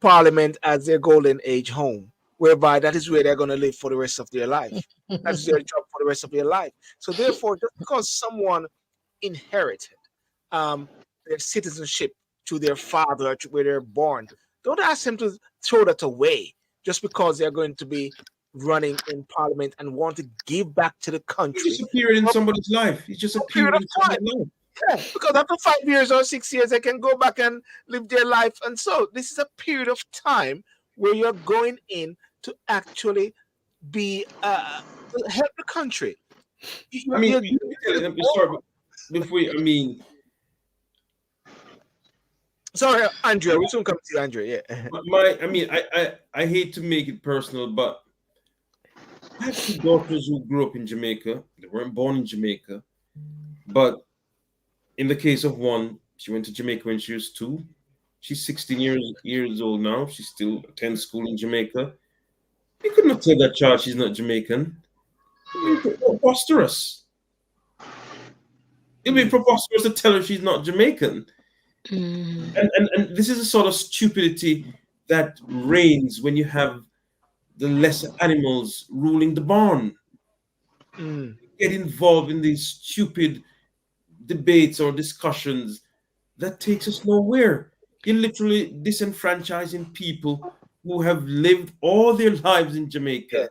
Parliament as their golden age home, whereby that is where they're going to live for the rest of their life. That's their job for the rest of their life. So therefore, just because someone inherited their citizenship to their father, to where they're born, Don't ask them to throw that away just because they're going to be running in parliament and want to give back to the It's country just a period in for somebody's life. It's just a a period period of in time. somebody's life. Yeah, because after 5 years or 6 years, they can go back and live their life. And so this is a period of time where you're going in to actually be to help the country. I mean, You're let me tell you, I'm oh, sorry, but before you, I mean, sorry, Andrea. We soon come to you, Andrea. Yeah. I mean, I hate to make it personal, but I have two daughters who grew up in Jamaica. They weren't born in Jamaica, but in the case of one, she went to Jamaica when she was 2. She's 16 years old now. She still attends school in Jamaica. You could not tell that child she's not Jamaican. Yeah. It's preposterous. It'd be preposterous to tell her she's not Jamaican. And this is the sort of stupidity that reigns when you have the lesser animals ruling the barn. Mm. Get involved in these stupid debates or discussions that takes us nowhere. You're literally disenfranchising people who have lived all their lives in Yeah. Jamaica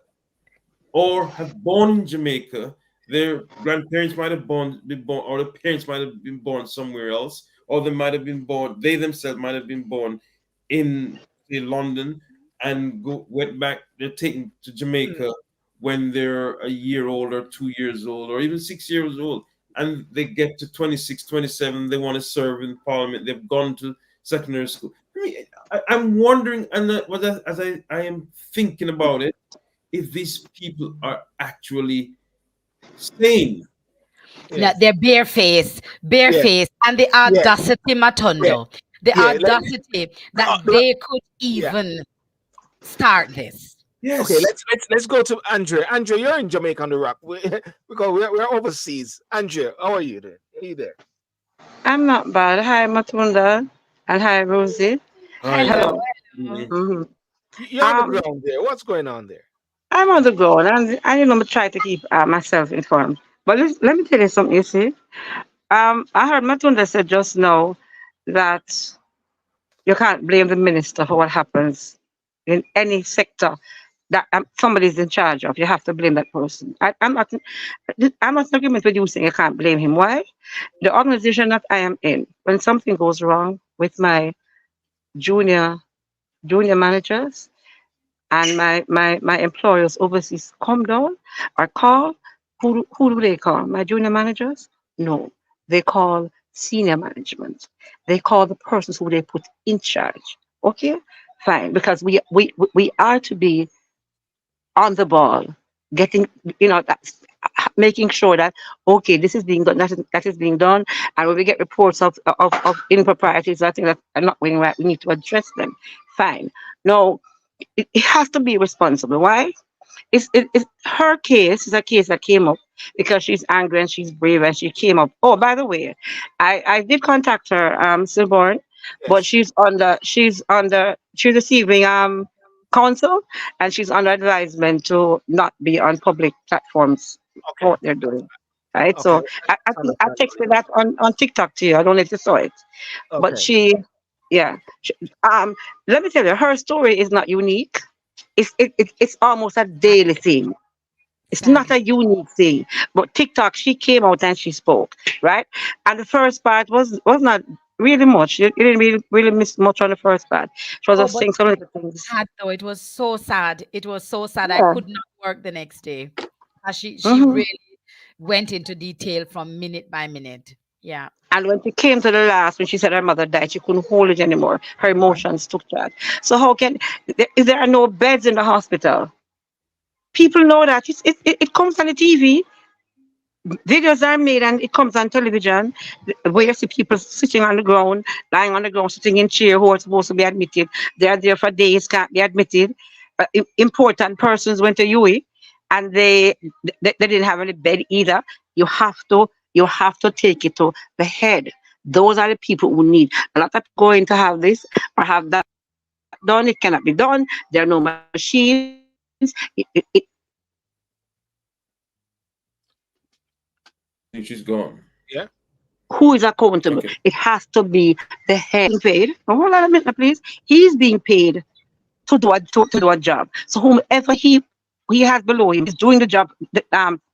or have born in Jamaica. Their grandparents might have been born, or the parents might have been born somewhere else, or they might have been born. They themselves might have been born in, say, London, and went back. They're taken to Mm. Jamaica when they're a year old, or 2 years old, or even 6 years old, and they get to 26, 27. They want to serve in Parliament. They've gone to secondary school. I mean, I'm wondering, and as I am thinking about it, if these people are actually sane. Yeah, Yes. they're Yeah. barefaced, and the Yeah. audacity, Yeah. Matondo, the Yeah. audacity that Uh, le- they could yeah. even start this. Okay. Yes. Let's go to Andrea. Andrea, you're in Jamaica on the Rock. Because we're overseas. Andrea, how are you there? Are you there? I'm not bad. Hi, Matunda, and hi, Rosie. Hi. Hello, Hello. hello. Mhm. hmm You're on the Um, ground there. What's going on there? I'm on the go, and try to keep myself informed. But let me tell you something. You see, I heard Matunda said just now that you can't blame the minister for what happens in any sector that somebody's in charge of. You have to blame that person. I'm not in agreement with you saying you can't blame him. Why? The organization that I am in, when something goes wrong with my junior junior managers and my employers overseas come down or call, who do they call? My junior managers? No. They call senior management. They call the persons who they put in charge. Okay? Fine. Because we are to be on the ball, getting, that's making sure that, okay, this is being done, that is being done. And when we get reports of improprieties, I think that are not going right, we need to address them. Fine. No, it has to be responsible. Why? It's her case is a case that came up because she's angry and she's brave and she came up. Oh, by the way, I did contact her, Silborn, but Yes. she's receiving counsel, and she's under advisement to not be on public platforms for Okay. what they're doing. Right. Okay. So That's I understandable. texted that on TikTok to you. I don't know if you saw it. But Okay. yeah. Um, Let me tell you, her story is not unique. It's almost a daily thing. It's not Sad. a unique thing. But TikTok, she came out and she spoke, right? And the first part was not really much. You didn't really miss much on the first part. She was Oh, just but saying some of the things. sad though. It was so sad. It was so sad. I Yeah. could not work the next day. She hmm really went into detail from minute by minute. Yeah. And when she came to the last, when she said her mother died, she couldn't hold it anymore. Her Wow. emotions took charge. So how can if there are no beds in the hospital? People know that it comes on the TV. Videos are made and it comes on television where you see people sitting on the ground, lying on the ground, sitting in chair who are supposed to be admitted. They are there for days, can't be admitted. Important persons went to UE and they didn't have any bed either. You have to take it to the head. Those are the people who need. A lot of people going to have this or have that done. It cannot be done. There are no machines. I think she's gone. Yeah. Who is accountable? Okay. It has to be the head being paid. Oh, hold on a minute, please. He's being paid to do a job. So whomever he has below him is doing the job, the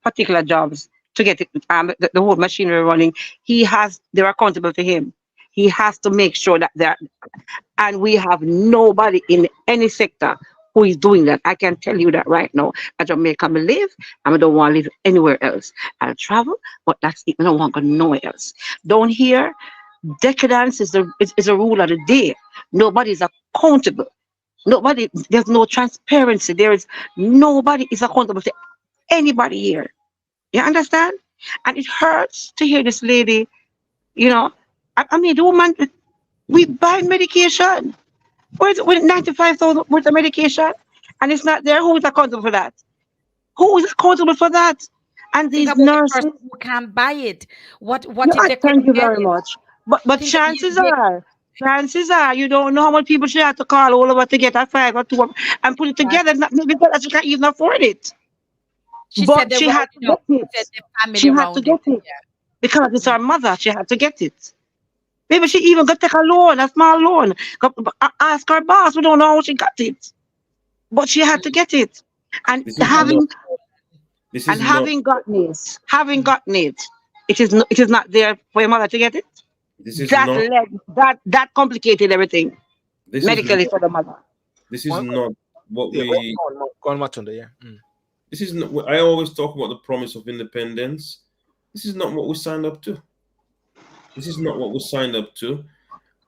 particular jobs to get it, the whole machinery running. They're accountable to him. He has to make sure that they're, and we have nobody in any sector who is doing that. I can tell you that right now. At Jamaica, I live, and I don't want to live anywhere else. I'll travel, but that's it. I don't want to go nowhere else. Down here, decadence is a rule of the day. Nobody is accountable. There's no transparency. There is nobody is accountable to anybody here. You understand? And it hurts to hear this lady, you know. I mean, the woman, we buy medication. With 95,000 worth of medication, and it's not there. Who is accountable for that? Who is accountable for that? And Think these about the nurses, person who can't buy it. What no, if I they thank couldn't you get very it? much. But Think you, chances are, you don't know how much people she had to call all over to get a 5 or 2 and put it that together. Maybe that she can't even afford it. she said But they she had to rounded up. get She said it. the She family had to rounded get it. it because it's Yeah. her mother. She had to get it. Maybe she even got to take a loan, a small loan. Ask her boss. We don't know how she got it, but she had to get it. And This is Family. not. having This and is not. gotten it, it is not there for your mother to get it. This is That not. led that complicated everything This is medically not. for the mother. This is One, not what yeah, we. go on, Matondo, yeah. This is not. I always talk about the promise of independence. This is not what we signed up to. This is not what we signed up to,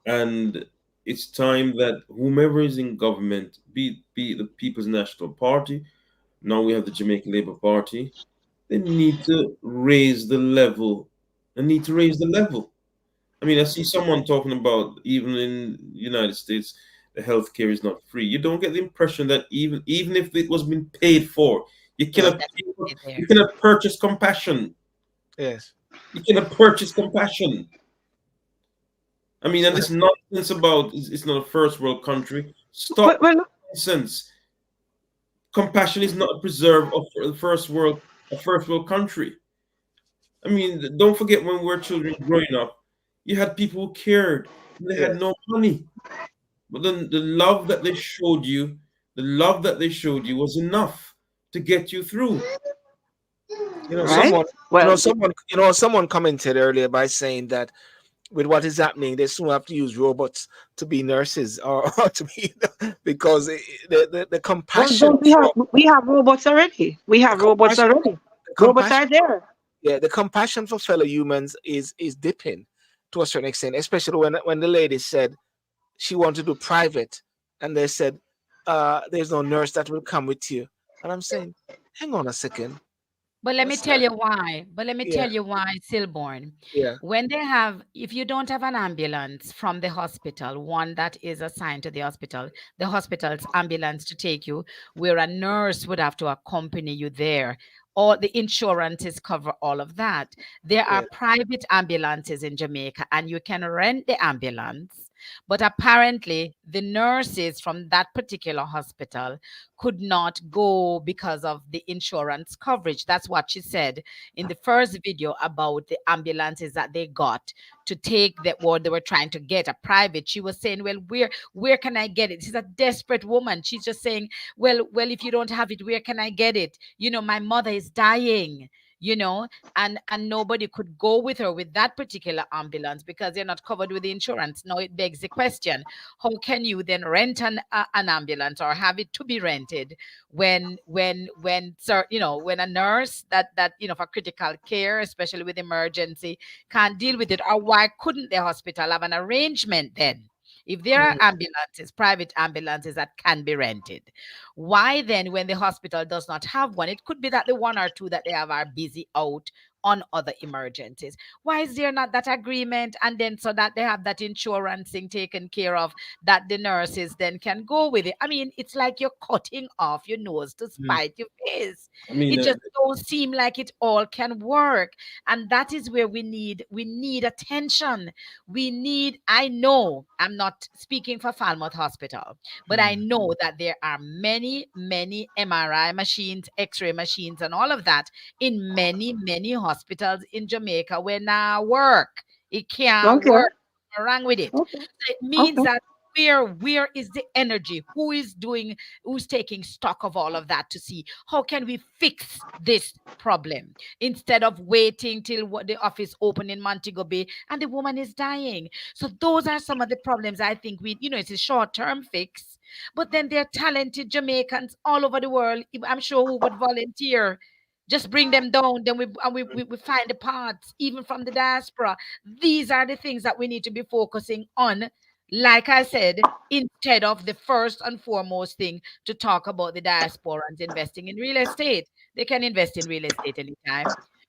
and it's time that whomever is in government, be it the People's National Party, now we have the Jamaican Labour Party, they need to raise the level. They need to raise the level. I mean, I see someone talking about even in the United States, the healthcare is not free. You don't get the impression that even if it was being paid for, you Yeah, cannot that's it you there. cannot purchase compassion. Yes. You cannot purchase compassion. I mean, and So this nonsense about it's not a first world country. Well, Stop well, nonsense. Compassion is not a preserve of the first world country. I mean, don't forget when we were children growing up, you had people who cared. They had yes. no money, but then the love that they showed you, the love that they showed you was enough to get you through. You know, right? someone, Well, someone commented earlier by saying that with what is happening, they soon have to use robots to be nurses or to be because the compassion don't for we have robots already? We the have robots compassion already. the Robots compassion are there. yeah, the compassion for fellow humans is dipping to a certain extent, especially when the lady said she wanted to do private, and they said there's no nurse that will come with you, and I'm saying, hang on a second, But let me that's tell you why. yeah, Stillborn. yeah, When they have, if you don't have an ambulance from the hospital, one that is assigned to the hospital's ambulance to take you, where a nurse would have to accompany you there. All the insurances cover all of that. There are yeah, private ambulances in Jamaica, and you can rent the ambulance. But apparently, the nurses from that particular hospital could not go because of the insurance coverage. That's what she said in the first video about the ambulances that they got to take that what they were trying to get a private. She was saying, well, where can I get it? She's a desperate woman. She's just saying, well, if you don't have it, where can I get it? My mother is dying. And nobody could go with her with that particular ambulance because they're not covered with the insurance. Now it begs the question: how can you then rent an ambulance or have it to be rented when sir, when a nurse that for critical care, especially with emergency, can't deal with it? Or why couldn't the hospital have an arrangement then? If there are mhm, ambulances, private ambulances that can be rented, why then, when the hospital does not have one, it could be that the one or two that they have are busy out on other emergencies. Why is there not that agreement? And then so that they have that insurance thing taken care of, that the nurses then can go with it. I mean, it's like you're cutting off your nose to mhm, spite your face. I mean, It just don't seem like it all can work. And that is where we need attention. I know I'm not speaking for Falmouth Hospital, but I mhm. know that there are many, many MRI machines, X-ray machines, and all of that in many, many hospitals in Jamaica where now work. It can't Okay. work. What's wrong with it? Okay. So it means Okay. that where is the energy? Who's taking stock of all of that to see how can we fix this problem instead of waiting till what the office open in Montego Bay and the woman is dying. So those are some of the problems I think it's a short-term fix. But then there are talented Jamaicans all over the world. I'm sure who would volunteer. Just bring them down, then we find the parts, even from the diaspora. These are the things that we need to be focusing on, like I said, instead of the first and foremost thing to talk about the diasporans investing in real estate. They can invest in real estate anytime.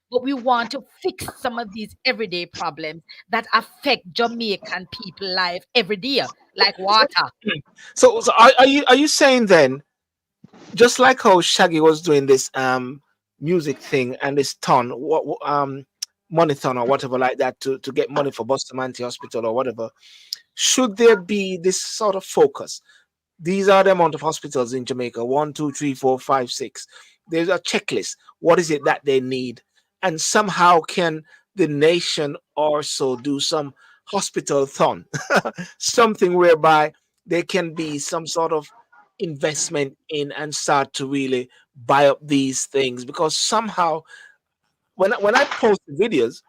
But we want to fix some of these everyday problems that affect Jamaican people life every day, like water. So are you saying then, just like how Shaggy was doing this music thing and this ton money ton or whatever like that to get money for Bustamante Hospital or whatever, should there be this sort of focus? These are the amount of hospitals in Jamaica: one, two, three, four, five, six. There's a checklist. What is it that they need? And somehow can the nation also do some hospital thon, something whereby there can be some sort of investment in and start to really buy up these things? Because somehow when I post videos,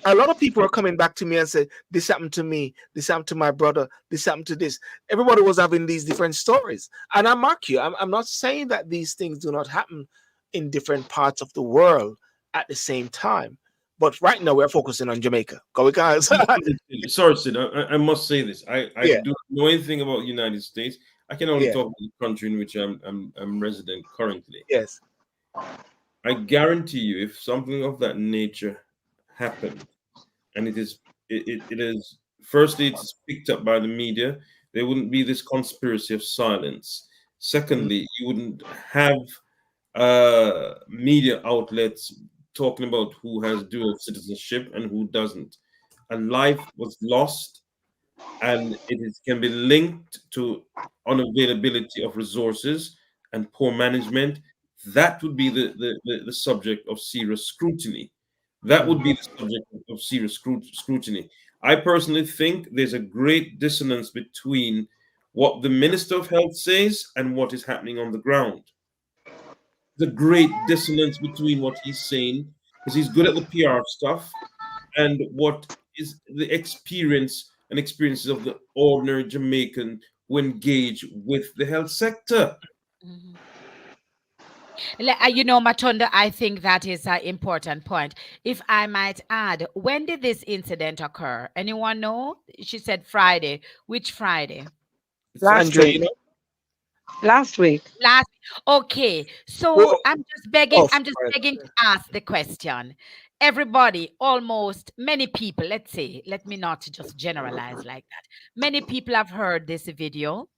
a lot of people are coming back to me and say, this happened to me, this happened to my brother, this happened to this. Everybody was having these different stories. And I mark you, I'm not saying that these things do not happen in different parts of the world at the same time. But right now we're focusing on Jamaica. Go guys. Sorry, Sid. I must say this. I Yeah, do not know anything about the United States. I can only yeah, talk about the country in which I'm resident currently. yes. I guarantee you, if something of that nature happened, and it is firstly it's picked up by the media, there wouldn't be this conspiracy of silence. Mm, Secondly, you wouldn't have media outlets talking about who has dual citizenship and who doesn't. A life was lost, and can be linked to unavailability of resources and poor management. That would be the subject of serious scrutiny. That would be mhm. the subject of serious scrutiny. I personally think there's a great dissonance between what the Minister of Health says and what is happening on the ground. The great dissonance between what he's saying, because he's good at the PR stuff, and what is the experiences of the ordinary Jamaican who engage with the health sector. Mhm. Matondo, I think that is an important point. If I might add, when did this incident occur? Anyone know? She said Friday. Which Friday? Last Andrea, you week. know? Last week. Last. Okay. So Oh, I'm just sorry. begging to ask the question. Everybody, almost many people, let's say, let me not just generalize like that. Many people have heard this video.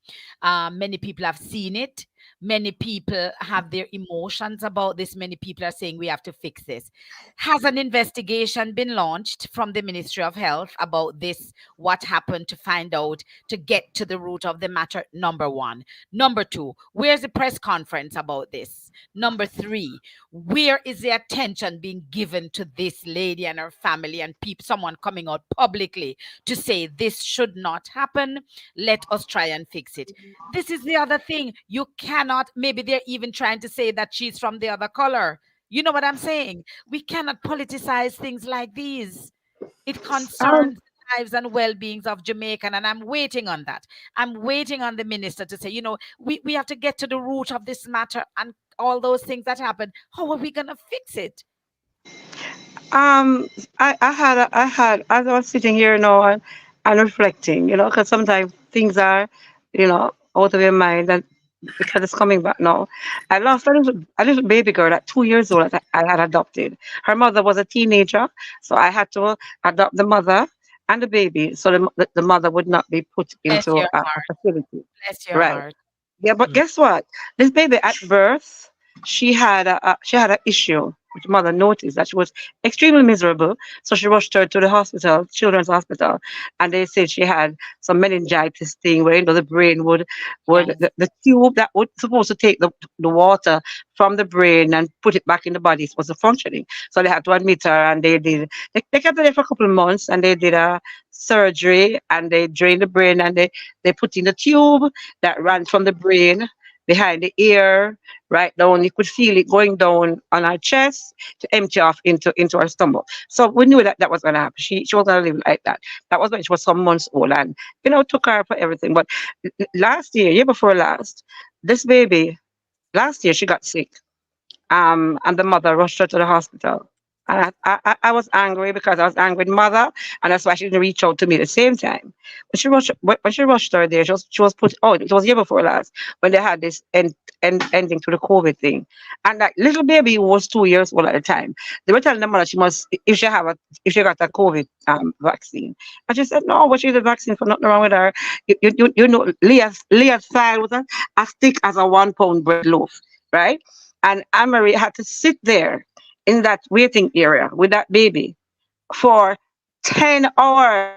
Many people have seen it. Many people have their emotions about this. Many people are saying we have to fix this. Has an investigation been launched from the Ministry of Health about this? What happened, to find out, to get to the root of the matter? Number one. Number two, where's the press conference about this? Number three, where is the attention being given to this lady and her family and people, someone coming out publicly to say this should not happen? Let us try and fix it. This is the other thing. You cannot, maybe they're even trying to say that she's from the other color. You know what I'm saying? We cannot politicize things like these. It Um, concerns the lives and well-beings of Jamaican, and I'm waiting on that. I'm waiting on the minister to say, we have to get to the root of this matter and all those things that happen. How are we gonna fix it? Um, as I was sitting here now and reflecting, because sometimes things are, out of your mind, and because it's coming back now. I lost a little baby girl at 2 years old that I had adopted. Her mother was a teenager, so I had to adopt the mother and the baby, so the mother would not be put Bless into your a heart. facility. Bless your Right. heart. Yeah, but Mm, guess what? This baby at birth, she had a issue. which mother noticed that she was extremely miserable. So she rushed her to the hospital, children's hospital, and they said she had some meningitis thing where the brain would Yes. the tube that was supposed to take the water from the brain and put it back in the body wasn't functioning. So they had to admit her, and they kept her there for a couple of months, and they did a surgery, and they drained the brain, and they put in the tube that ran from the brain behind the ear, right down. You could feel it going down on her chest to empty off into her stomach. So we knew that that was going to happen. She was going to live like that. That was when she was some months old, and took her for everything. But last year before last, this baby, last year she got sick, and the mother rushed her to the hospital. And I was angry because I was angry with mother, and that's why she didn't reach out to me at the same time. When she rushed her there, she was put. Oh, it was year before last when they had this ending to the COVID thing, and that little baby who was 2 years old at the time. They were telling the mother she must, if she got a COVID vaccine, and she said no, but she's a vaccine for nothing wrong with her. Leah's thigh was as thick as a 1 pound bread loaf, right? And Anne-Marie had to sit there in that waiting area with that baby for 10 hours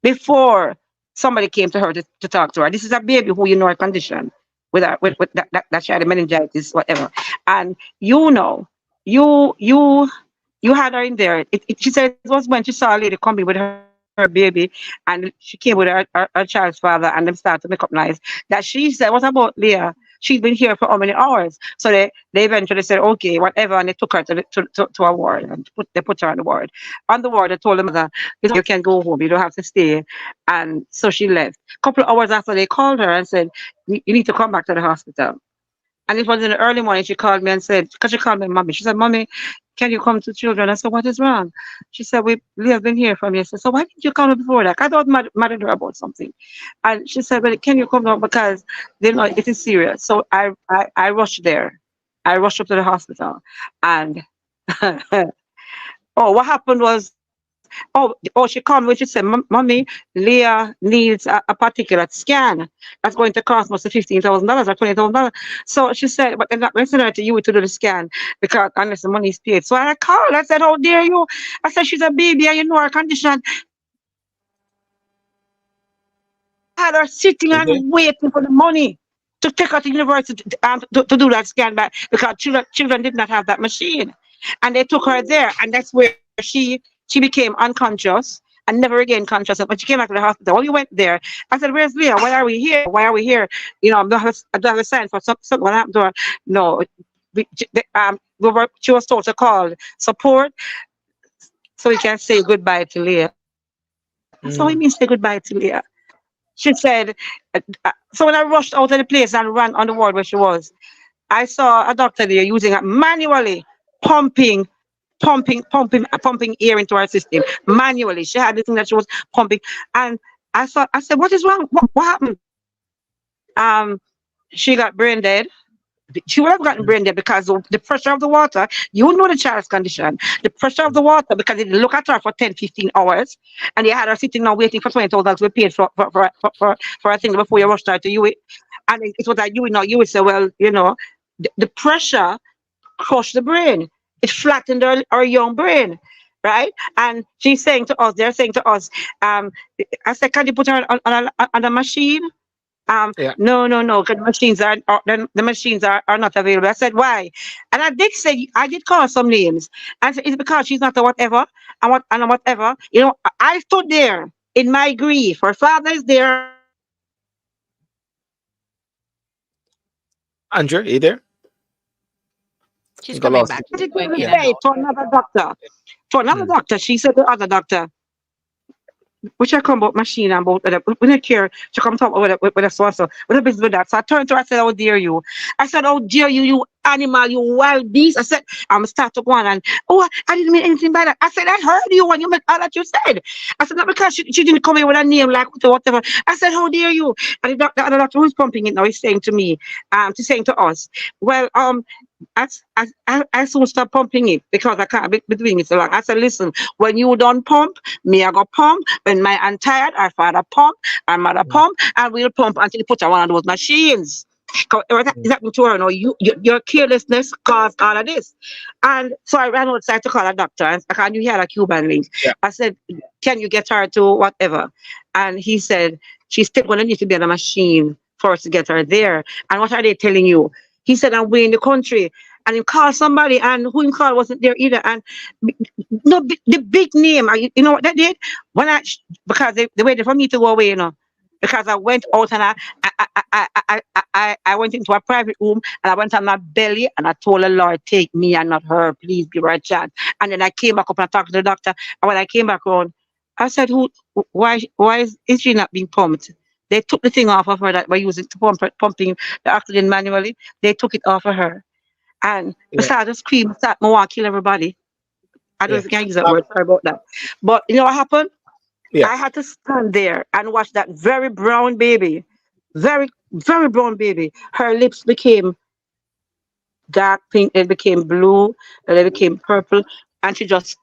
before somebody came to her to talk to her. This is a baby who her condition with that she had meningitis, whatever. And you you had her in there. She said it was when she saw a lady coming with her baby, and she came with her child's father, and them started to make up nice. That she said, "What about Leah? She's been here for how many hours?" So they eventually said, "Okay, whatever," and they took her to a ward, and they put her on the ward. On the ward, they told the mother, "You can go home. You don't have to stay." And so she left. A couple of hours after, they called her and said, "You need to come back to the hospital." And it was in the early morning. She called me and said, because she called me mommy. She said, "Mommy, can you come to children?" I said, "What is wrong?" She said, "We have been here from yesterday." So why didn't you come before that? I thought mad at her about something. And she said, "Well, can you come down because they know it is serious." So I rushed there. I rushed up to the hospital. And oh, what happened was, she called me when she said, "Mommy, Leah needs a particular scan that's going to cost most of $15,000 or $20,000." So she said, "But they're not going to send her to you to do the scan because unless the money is paid." So I called. I said, "How dare you?" I said, "She's a baby and you know her condition." I had her sitting You there? and waiting for the money to take her to university to do that scan back because children did not have that machine. And they took her there, and that's where she became unconscious and never regained consciousness. When she came back to the hospital, when we went there, I said, "Where's Leah? Why are we here? Why are we here? I don't have a sign for something what happened to her." No, she was told to call support so we can say goodbye to Leah. I said, "What do you mean say goodbye to Mm. Leah?" She said, so when I rushed out of the place and ran on the ward where she was, I saw a doctor there using it manually pumping, pumping air into her system manually. She had this thing that she was pumping, and I said, "What is wrong? What happened?" Um, she got brain dead. She would have gotten brain dead because of the pressure of the water. You know the child's condition. The pressure of the water, because they look at her for 10, 15 hours, and they had her sitting now waiting for 20,000 to be paid for a thing before you rushed her to you. And it was like you would say, well, the pressure crushed the brain. It flattened her young brain, right? And they're saying to us, um, I said, "Can you put her on a machine?" Yeah. No, no, no, 'cause the machines are not available. I said, "Why?" And I did call some names. I said, "It's because she's not a whatever and a whatever." I stood there in my grief. Her father is there, her mother is there, and I said, Andrew, you there? I She's think I coming lost back. you. She's "What going did in Yeah. and you say out. to another doctor?" To another Mm. doctor, she said to the other doctor, which I come about machine and about we don't care. She come talk with a so so. What a business with that. So I turned to her, I said, "How dare you?" I said, "How dare you, you animal, you wild beast." I said, I'm start to go on and I didn't mean anything by that. I said, "I heard you when you meant all that you said." I said, "Not because she didn't come in with a name like whatever." I said, "How dare you?" And the other doctor who's pumping it now is saying to me, she's saying to us, "Well, I soon stop pumping it because I can't be doing it so long." I said, "Listen, when you done pump, me I go pump. When my aunt tired, our father pump, our mother Mm. pump, and we'll pump until you put her on one of those machines." Is happening to her now. Your carelessness caused all of this. And so I ran outside to call a doctor. And I knew he had a Cuban link. Yeah. I said, can you get her to whatever? And he said, she's still going to need to be on a machine for us to get her there. And what are they telling you? He said, I'm way in the country. And he called somebody, and who he called wasn't there either. And no, the big name, you know what that did? Because they waited for me to go away, you know. Because I went out and I went into a private room and I went on my belly and I told the Lord, take me and not her. Please give her a chance. And then I came back up and I talked to the doctor. And when I came back around, I said, why is she not being pumped? They took the thing off of her that we're using to pumping the oxygen manually. They took it off of her. And I started to scream, I want to kill everybody. I don't think I can use that word, sorry about that. But you know what happened? Yeah. I had to stand there and watch that very brown baby, very, very brown baby. Her lips became dark pink, they became blue, and they became purple. And she just,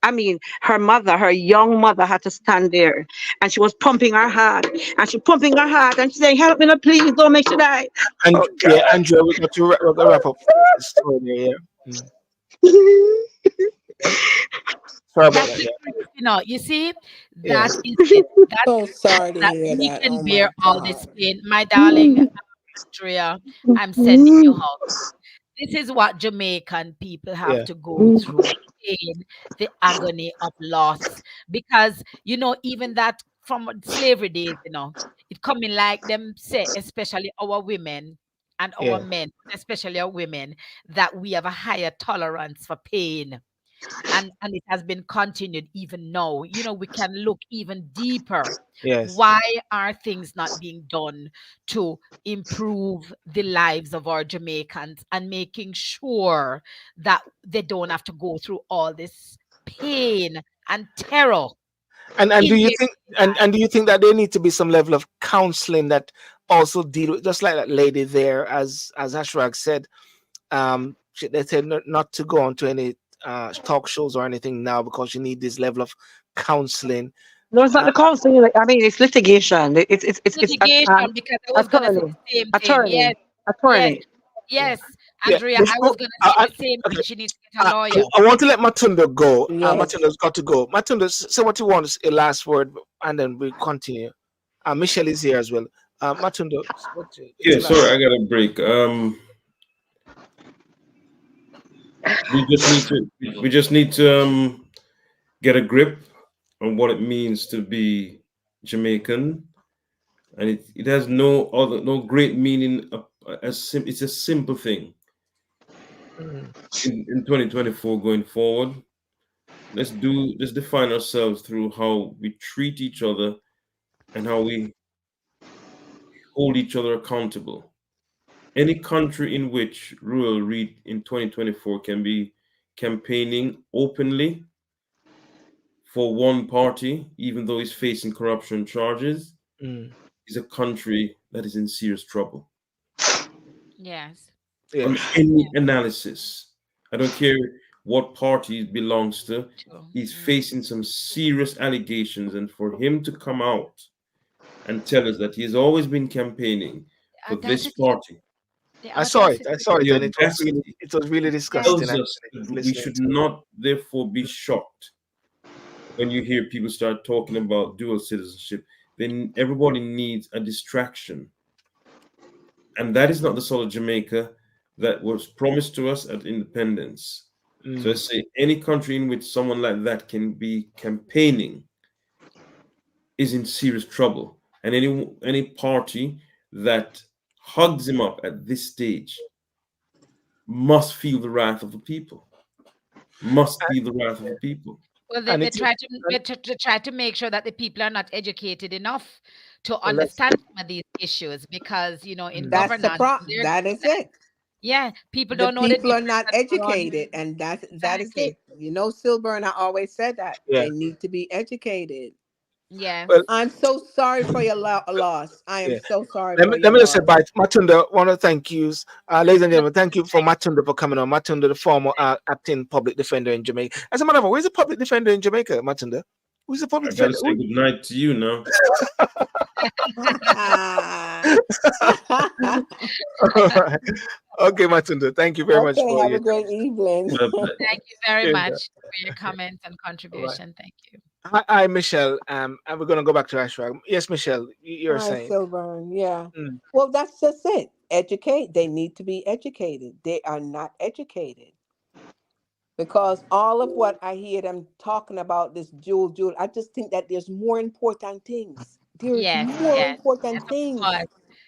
I mean, her young mother had to stand there. And she was pumping her heart. And she pumping her heart. And she saying, help me, now, please, don't make she die. And Oh, yeah, Andrea, we got to wrap up the story there. Yeah. Sorry about that. Yeah. You see, Yeah. that is it. So sorry to That hear we that. can Oh bear my all this God. pain. My darling Andrea, I'm sending you hugs. This is what Jamaican people have Yeah. to go through. The pain, the agony of loss. Because, even that from slavery days, it coming like them say, especially our women and our Yeah. men, especially our women, that we have a higher tolerance for pain. And it has been continued even now. We can look even deeper. Yes. Why are things not being done to improve the lives of our Jamaicans and making sure that they don't have to go through all this pain and terror And do in you their think and do you think that there need to be some level of counseling that also deal with, just like that lady there, as Ashrag said, they said not to go on to any talk shows or anything now because you need this level of counseling. No, it's not the counseling. I mean, it's litigation. It's litigation? Because I was gonna say attorney, the same thing. attorney, Yes, attorney. yes, Yeah. Andrea. I was gonna say the same Okay. thing. She needs to get a lawyer. I want to let Matondo go. Yes. Matondo's got to go. Matondo, say what you want, a last word, and then we continue. Michelle is here as well. Matondo, Yeah, sorry, I got a break. We just need to get a grip on what it means to be Jamaican, and it has no great meaning. It's a simple thing. In 2024 going forward, let's define ourselves through how we treat each other and how we hold each other accountable. Any country in which rural read in 2024 can be campaigning openly for one party, even though it's facing corruption charges, is a country that is in serious trouble. Yes. Yeah. On any analysis, I don't care what party it belongs to, True. he's facing some serious allegations. And for him to come out and tell us that he has always been campaigning for this Audacity. party, The I saw it, audacity. and it was really disgusting. tells us Actually, that we listening should to it. not therefore be shocked when you hear people start talking about dual citizenship. Then everybody needs a distraction. And that is not the solid Jamaica that was promised to us at independence. So I say any country in which someone like that can be campaigning is in serious trouble. And any party that hugs him up at this stage must feel the wrath of the people. Must feel the wrath of the people. Well, And they it's try to make sure that the people are not educated enough to well, understand some of these issues because in That's the governance, problem. That is it. people The don't know the people are difference not that go on. educated, and that is Exactly. it. Silburn, I always said that yeah. they need to be educated. Yes. Well, I'm so sorry for your loss. I am yeah. so sorry Let for me your just say loss. bye. Matunda, want to thank you, ladies and gentlemen. Thank you for Matunda for coming on. Matunda, the former acting public defender in Jamaica. As a matter of fact, where's the public defender in Jamaica, Matunda? Who's the public I gotta defender? say good night to you now. Okay, Matondo, thank you very much Okay, for have your a time. great evening. Bye-bye. Thank you very Cheers. much for your comments and Bye. contribution. Thank you. Hi, Michelle. And we're gonna go back to Ashra. Yes, Michelle, you're Hi, saying. Silburn. Yeah. Mm, Well, that's just it. Educate. They need to be educated. They are not educated because all of what I hear them talking about this jewel, I just think that there's more important things. There's Yes, more yes, yes, important of things, course.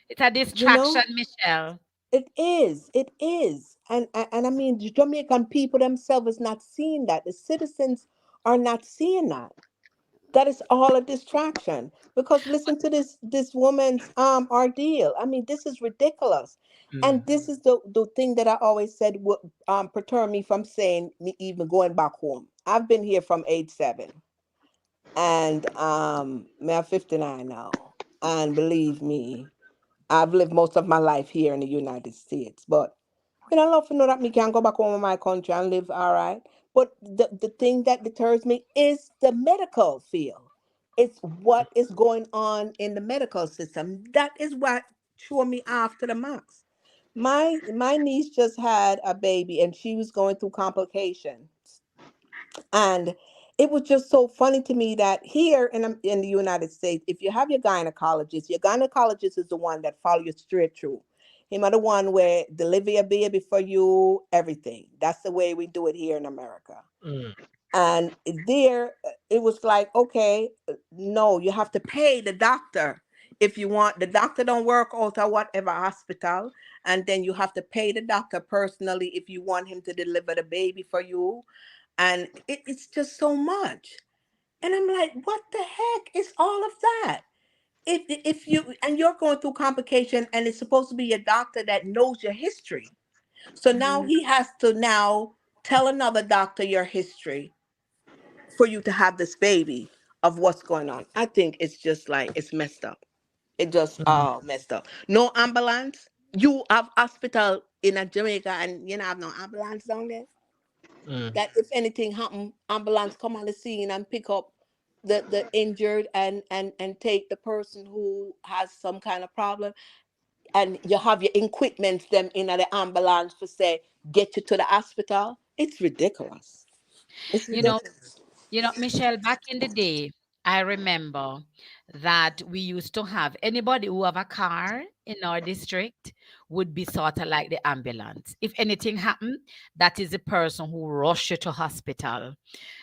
It's a you distraction, know? Michelle. It is. It is. And I mean, the Jamaican people themselves is not seeing that. The citizens are not seeing that. That is all a distraction. Because listen to this woman's ordeal. I mean, this is ridiculous. mm, And this is the thing that I always said would perturb me from saying me even going back home. I've been here from age 7. And I'm 59 now. And believe me, I've lived most of my life here in the United States. But I love to know that me can go back home in my country and live all right. But the thing that deters me is the medical field. It's what is going on in the medical system. That is what threw me off to the max. My niece just had a baby and she was going through complications. And it was just so funny to me that here in the United States, if you have your gynecologist is the one that follow you straight through. Him are the one where deliver a baby for you, everything. That's the way we do it here in America. mm, And there, it was like, okay, no, you have to pay the doctor if you want. The doctor don't work out at whatever hospital, and then you have to pay the doctor personally if you want him to deliver the baby for you, and it's just so much. And I'm like, what the heck is all of that? If you and you're going through complication and it's supposed to be a doctor that knows your history, so now he has to now tell another doctor your history for you to have this baby of what's going on. I think it's just like it's messed up. It just mm, all messed up. No ambulance. You have hospital in a Jamaica and you don't have no ambulance down there, mm, that if anything happen, ambulance come on the scene and pick up the injured and take the person who has some kind of problem, and you have your equipment them in the ambulance to say get you to the hospital. It's ridiculous. It's You know, ridiculous. Michelle, back in the day, I remember that we used to have anybody who have a car in our district would be sort of like the ambulance. If anything happened, that is the person who rush you to hospital.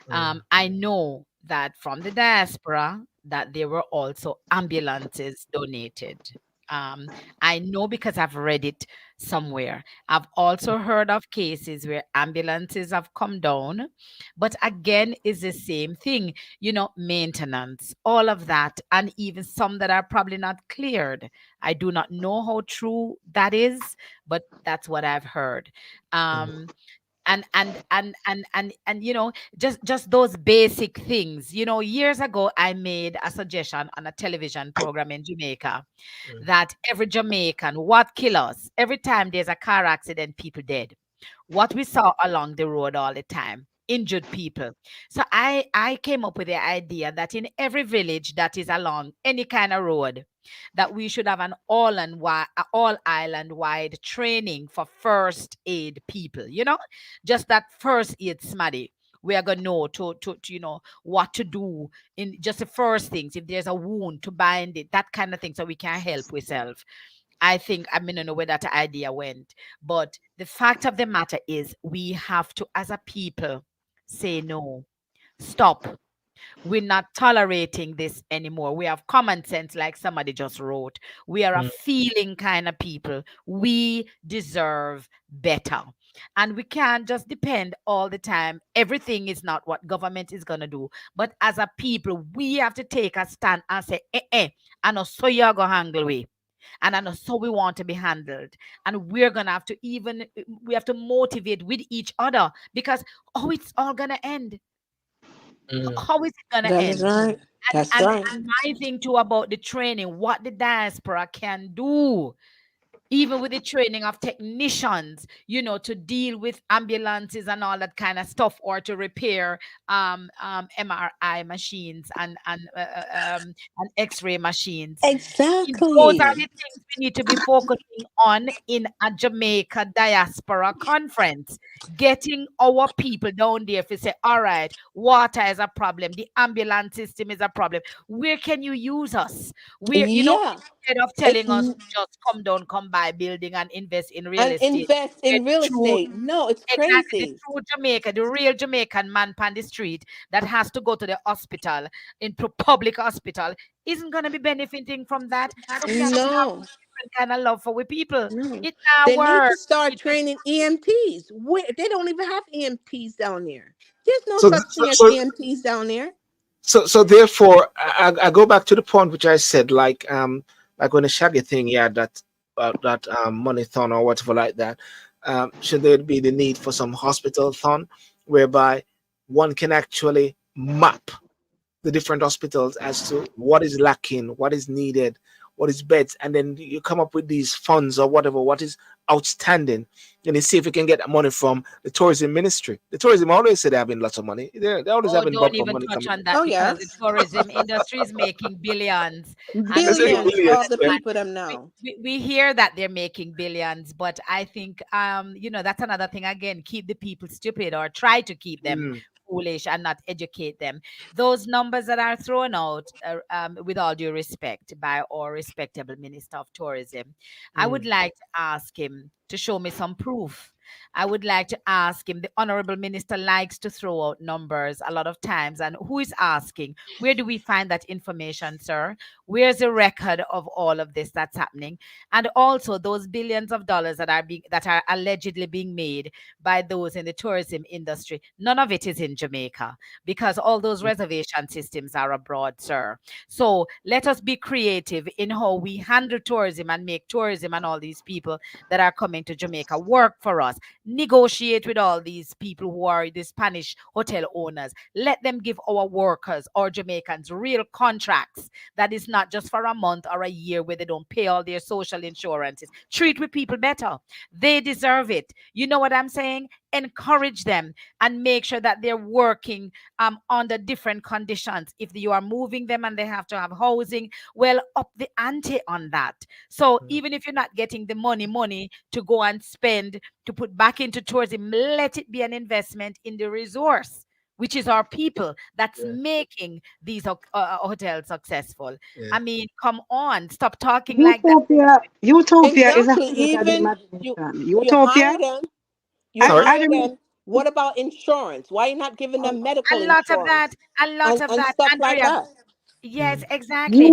mm, I know that from the diaspora that there were also ambulances donated. Um, I know because I've read it somewhere. I've also heard of cases where ambulances have come down, but again, is the same thing, maintenance, all of that, and even some that are probably not cleared. I do not know how true that is, but that's what I've heard. mm, Um, and just those basic things. Years ago I made a suggestion on a television program in Jamaica mm, that every Jamaican, what kill us every time there's a car accident, people dead, what we saw along the road all the time, injured people. So I came up with the idea that in every village that is along any kind of road, that we should have an all island wide training for first aid people. Just that first aid smarty. We are gonna know to what to do in just the first things. If there's a wound, to bind it, that kind of thing, so we can help ourselves. I think I mean, I don't know where that idea went, but the fact of the matter is, we have to, as a people, say no, stop. We're not tolerating this anymore. We have common sense, like somebody just wrote. We are a mm, feeling kind of people. We deserve better. And we can't just depend all the time. Everything is not what government is going to do. But as a people, we have to take a stand and say, I know so you're going to handle we. And I know so we want to be handled. And we're going to have to we have to motivate with each other, because it's all going to end. mm, How is it gonna That is end? right. And That's and right. and my thing too about the training, what the diaspora can do even with the training of technicians, to deal with ambulances and all that kind of stuff, or to repair MRI machines and X-ray machines. Those are the Exactly. things we need to be focusing on in a Jamaica diaspora conference. Getting our people down there to say, all right, water is a problem, the ambulance system is a problem. Where can you use us? Yeah. Instead of It's telling us to just come down, come buy building and invest in real and estate. invest Where in the real true, estate. No, it's exactly, the crazy. true Jamaica, the real Jamaican man on the street that has to go to the hospital, into public hospital, isn't going to be benefiting from that. So we have to have No, different kind of love for we people. no. It now They need to work. start training EMTs. Where they don't even have EMTs down there. There's no So, such so, thing as so, EMTs down there. so therefore, I go back to the point which I said, like when the Shaggy thing, yeah, that money thon or whatever like that. Should there be the need for some hospital thon, whereby one can actually map the different hospitals as to what is lacking, what is needed, what is beds, and then you come up with these funds or whatever, what is outstanding, and you see if you can get money from the tourism ministry. The tourism always say they're having lots of money. They're always Oh, having don't bumper even money touch coming on in. that, Oh because the yes, tourism industry is making billions. And Let's say we billions. billions. All the Yeah. people them we, now. we hear that they're making billions, but I think that's another thing. Again, keep the people stupid, or try to keep them Mm, foolish and not educate them. Those numbers that are thrown out, with all due respect, by our respectable Minister of Tourism, I would mm. like to ask him to show me some proof. I would like to ask him. The honorable minister likes to throw out numbers a lot of times. And who is asking? Where do we find that information, sir? Where's the record of all of this that's happening? And also those billions of dollars that are allegedly being made by those in the tourism industry. None of it is in Jamaica, because all those reservation systems are abroad, sir. So let us be creative in how we handle tourism and make tourism and all these people that are coming to Jamaica work for us. Negotiate with all these people who are the Spanish hotel owners. Let them give our workers or Jamaicans real contracts, that is not just for a month or a year where they don't pay all their social insurances. Treat with people better. They deserve it. You know what I'm saying? Encourage them and make sure that they're working under different conditions. If you are moving them and they have to have housing, well, up the ante on that. So even if you're not getting the money to go and spend to put back into tourism, let it be an investment in the resource, which is our people, that's Yeah, making these hotels successful. yeah. I mean, come on, stop talking like that. Utopia is a Exactly. figment of the Even imagination. you Utopia, hire them. You I, Sorry. I hire remember. them. What about insurance? Why you not giving them A medical lot of that, insurance a lot of and that, stuff like Andrea. that? Yes, Mm. exactly.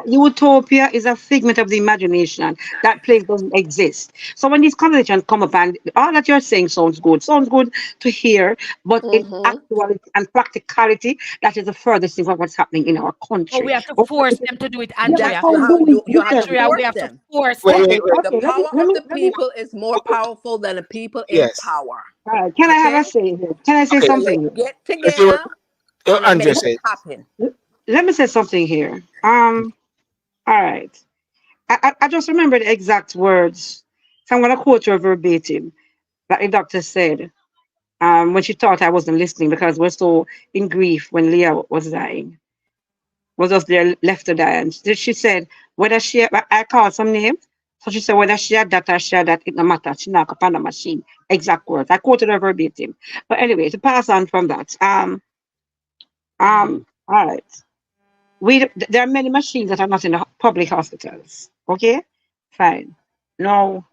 Utopia is a figment of the imagination. That place doesn't exist. So when these conversations come up and all that you're saying sounds good to hear, but in Mm-hmm. actuality and practicality, that is the furthest thing from what's happening in our Oh, we country. have to What force them to do it, Yeah, but Andrea. That's how how do we you get have to them? Andrea, we force have to them. force Wait, them. wait, Okay, wait. The okay. power Let of me, the let me. people is more powerful than the people in Yes. power. All right. Can I have a Okay? say here? Can I say Okay. So something let's here? get If you together and Andrea make it said. happen. Let me say something here. All right. I just remember the exact words. So I'm going to quote her verbatim that the doctor said when she thought I wasn't listening because we're so in grief when Leah was dying, was just there left to die. And she said, whether I called some name. So she said, whether she had that or she had that, it no matter. She knocked upon the machine. Exact words. I quoted her verbatim. But anyway, to pass on from that, all right. There are many machines that are not in the public hospitals. Okay, fine. No,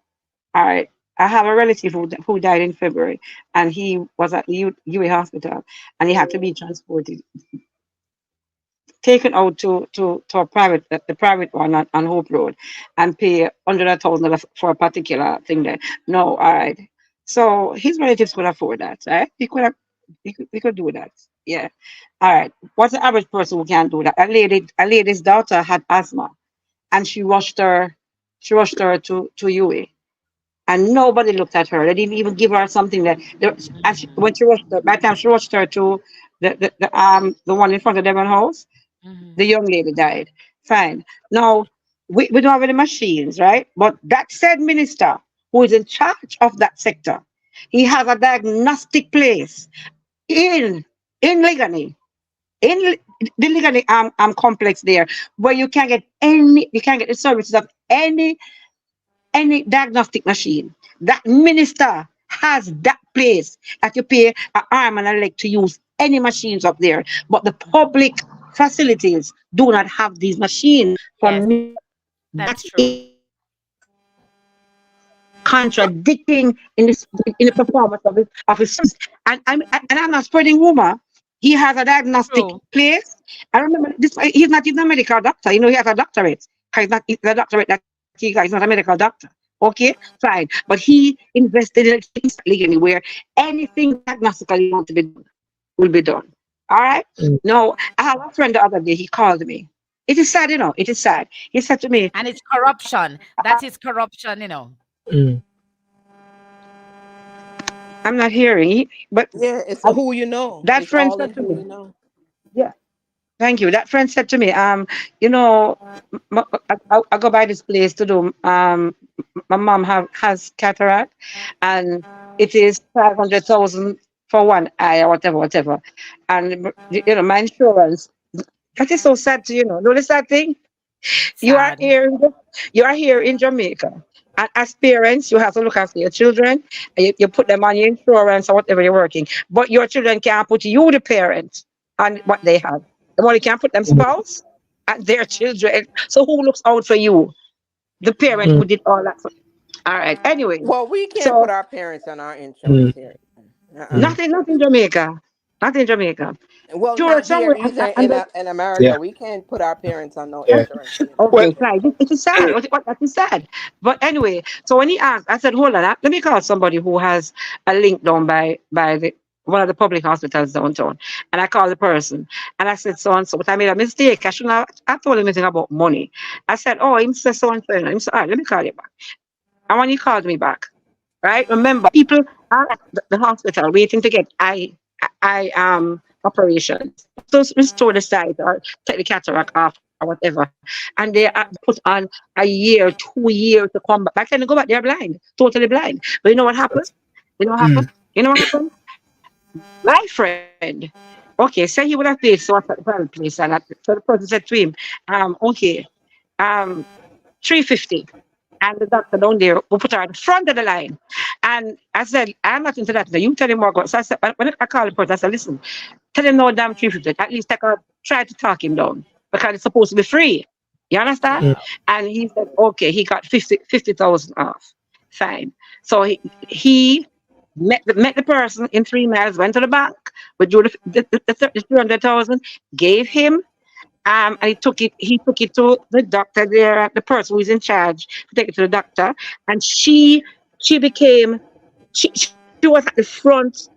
all right. I have a relative who died in February, and he was at the UA hospital, and he had to be transported, taken out to a private, the private one on Hope Road, and pay $100,000 for a particular thing there. No, all right. So his relatives could afford that, right? He could do that. Yeah. All right. What's the average person who can do that? A lady's daughter had asthma, and she rushed her to UA, and nobody looked at her. They didn't even give her something when she rushed her, by the time she rushed her to the one in front of Devon House, Mhm. the young lady died. Fine. Now, we don't have any machines, right? But that said minister who is in charge of that sector, he has a diagnostic place in Ligani, in the Ligani complex there, where you can get the services of any diagnostic machine. That minister has that place that you pay an arm and a leg to use any machines up there. But the public facilities do not have these machines. For Yes, me, that's that true. is contradicting in the performance of his service. And I'm not spreading rumor. He has a diagnostic True. place. I remember this. He's not even a medical doctor. He has a doctorate. He's the doctorate that he got. He's not a medical doctor. Okay, fine. But he invested in it legally where anything diagnostically want to be done will be done. All right. Mm. No, I have a friend the other day. He called me. It is sad, It is sad. He said to me, And it's corruption. That is corruption. Mm. "I'm not hearing." But Yeah, it's I, who you know. that It's friend all said in to who me, you know. "Yeah, thank you." That friend said to me, you know, I go by this place to do. My mom has cataract, and it is 500,000 for one eye or whatever, whatever. And my insurance. That is so sad to know the sad thing. You are Sad. here. You are here in Jamaica. And as parents, you have to look after your children. And you put them on your insurance or whatever you're working. But your children can't put you, the parent, on what they have. The money can't put them Mm. spouse and their children. So who looks out for you? The parent Mm. who did all that. All right. Anyway, Well, we can't put so our parents on our Mm. insurance here. Uh-uh. Mm. not in Jamaica. Not in Jamaica. Well, Sure, not here somewhere. either in Yeah. America. We can't put our parents on no Yeah. insurance here. Well. Okay, right. It is sad. Anyway. That is sad. But anyway, so when he asked, I said, "Hold on, let me call somebody who has a link down by the one of the public hospitals downtown." And I called the person, and I said, "So and so," but I made a mistake. I shouldn't have. I told him anything about money. I said, "Oh, him said so and so." And he said, "All right, let me call you back." And when he called me back, right? Remember, people are at the hospital waiting to get eye operations to restore the sight or take the cataract off or whatever, and they are put on a year, 2 years to come back. By the time they go back, they're blind, totally blind. But you know what happened? You know what happened? Mm. You know what happened? My friend. Okay, say he would have paid so at the private place, and so the person said to him, okay, um, 350. And the doctor down there will put her at the front of the line. And I said, "I'm not into that. Now you tell him more." So I said, when I called the person, I said, "Listen, tell him no damn 350. At least I could try to talk him down because it's supposed to be free." You understand? Mm. Yeah. And he said, "Okay." He got 50,000 off. Fine. So he met the person in 3 miles, went to the bank, withdrew the 300,000, gave him, and he took it to the doctor there, the person who is in charge, to take it to the doctor, and she became she was at the front.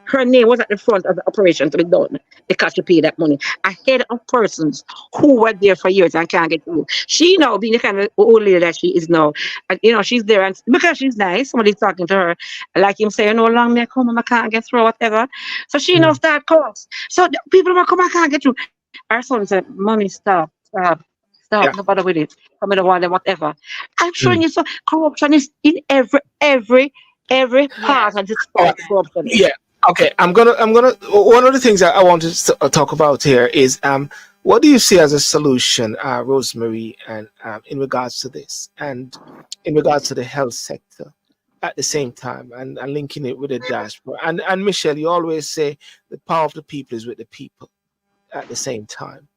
Her name was at the front of the operation to be done because she paid that money ahead of persons who were there for years and can't get through. She now being the kind of old lady that she is now, and she's there, and because she's nice, somebody's talking to her, like him saying, "No long me come, I can't get through, whatever." So she now Mm. start calls. So the people will come, "I can't get through." Our son said, "Mommy, stop, no Yeah. bother with it. Come in the one, whatever." I'm showing Mm. you, so corruption is in every Yeah. part of this Uh, corruption yeah. is. Okay. I'm gonna. One of the things that I want to talk about here is what do you see as a solution, Rosemary, and in regards to this, and in regards to the health sector at the same time, and linking it with the dashboard. And Michelle, you always say the power of the people is with the people at the same time.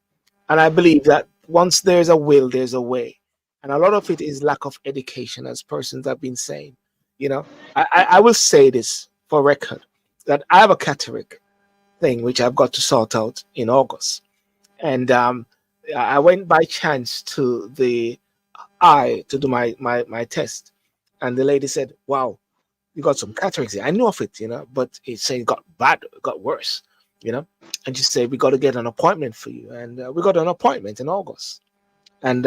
And I believe that once there's a will, there's a way. And a lot of it is lack of education, as persons have been saying. You know, I will say this for record that I have a cataract thing which I've got to sort out in August. And I went by chance to the eye to do my test. And the lady said, "Wow, you got some cataracts here." I knew of it, but it said it got bad, it got worse, you know. And she said, "We got to get an appointment for you." And we got an appointment in August. And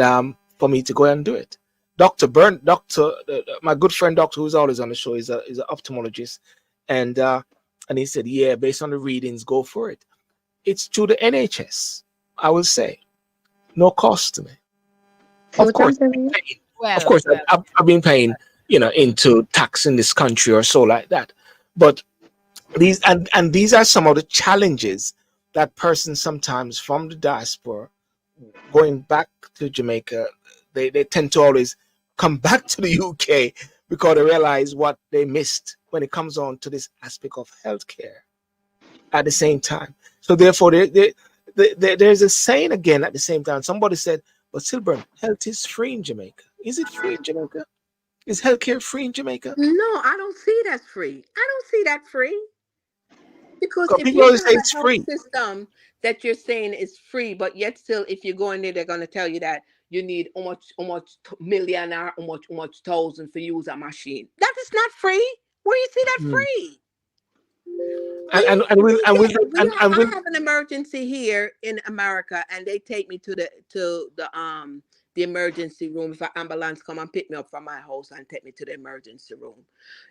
for me to go and do it. My good friend, Doctor, who's always on the show, is an ophthalmologist. And he said, "Yeah, based on the readings, go for it." It's through the NHS, I will say. No cost to me. See Of what I'm course, saying? of Well, course, I've been paying, into tax in this country or so like that. But and these are some of the challenges that persons sometimes from the diaspora going back to Jamaica, they tend to always come back to the UK because they realize what they missed when it comes on to this aspect of healthcare at the same time. So therefore, there's a saying again at the same time. Somebody said, "But Silburn, health is free in Jamaica. Is it free in Jamaica? Is healthcare free in Jamaica?" No, I don't see that's free. I don't see that free. Because Because if people you always say have it's a health free. system that you're saying is free, but yet still, if you go in there, they're gonna tell you that you need how much million or how much thousand for use a machine. That is not free. Where you see that Mm. free? And We and will we and will get we have and I will have an emergency here in America, and they take me to the emergency room. If an ambulance come and pick me up from my house and take me to the emergency room,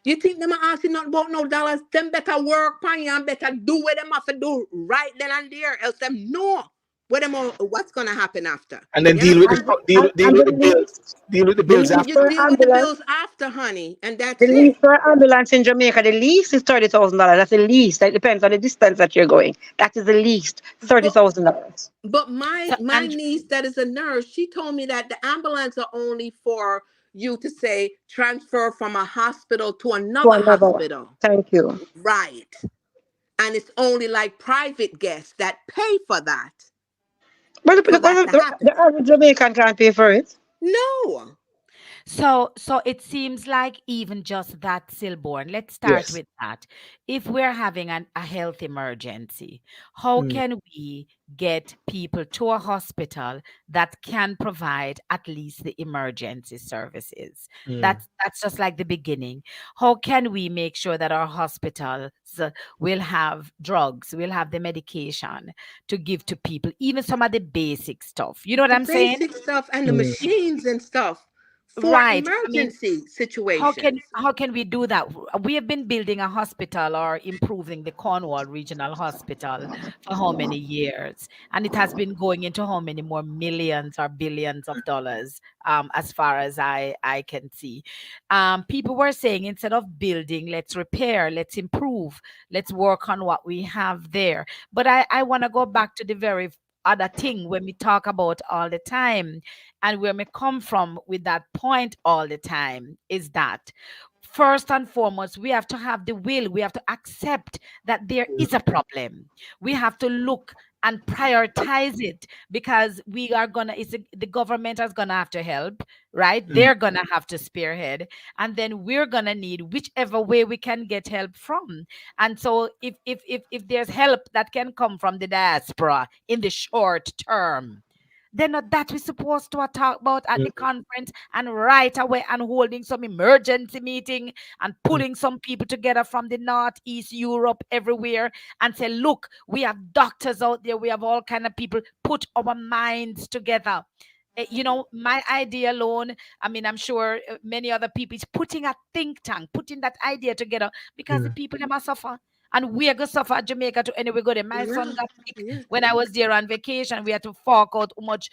you think them a asking not about no dollars? Them better work pan you and better do what them have to do right then and there. Else them know what's gonna happen after. and then You deal with And, understand? the deal, deal and with the bills. Deal with the the bills lease You after. for deal with the ambulance, bills after, honey, and the that's lease it. for ambulance in Jamaica, the lease is $30,000. That's the lease. That depends on the distance that you're going. That is the least But $30,000. But so my and niece that is a nurse, she told me that the ambulance are only for you to say transfer from a hospital to To another another one. hospital. Thank you. Right. And it's only like private guests that pay for that, But for that to the happen. average Jamaican can't pay for it. No. so it seems like even just that stillborn. Let's start Yes. with that. If we're having a health emergency, how Mm, can we get people to a hospital that can provide at least the emergency services? mm, That's just like the beginning. How can we make sure that our hospitals will have drugs, will have the medication to give to people, even some of the basic stuff? You know what The I'm saying? basic stuff and the mm, machines and stuff for Right. I mean, emergency how can situations. how can we do that? We have been building a hospital or improving the Cornwall Regional Hospital for how many years? And it has been going into how many more millions or billions of dollars, as far as I can see. People were saying instead of building, let's repair, let's improve, let's work on what we have there. But I want to go back to the very other thing when we talk about all the time, and where we come from with that point all the time, is that first and foremost, we have to have the will. We have to accept that there mm, is a problem. We have to look and prioritize it, because we are gonna, the government is gonna have to help, right? mm, They're gonna have to spearhead, and then we're gonna need whichever way we can get help from. And so if there's help that can come from the diaspora in the short term, then that we're supposed to talk about at the mm, conference, and right away, and holding some emergency meeting, and mm, putting some people together from the northeast Europe, everywhere, and say, look, we have doctors out there, we have all kind of people, put our minds together. My idea alone, I mean, I'm sure many other people is putting a think tank, putting that idea together, because the mm, people them must suffer. And we are going to suffer at Jamaica to anyway go there. My son Yeah. got sick Yeah. when I was there on vacation. We had to fork out how much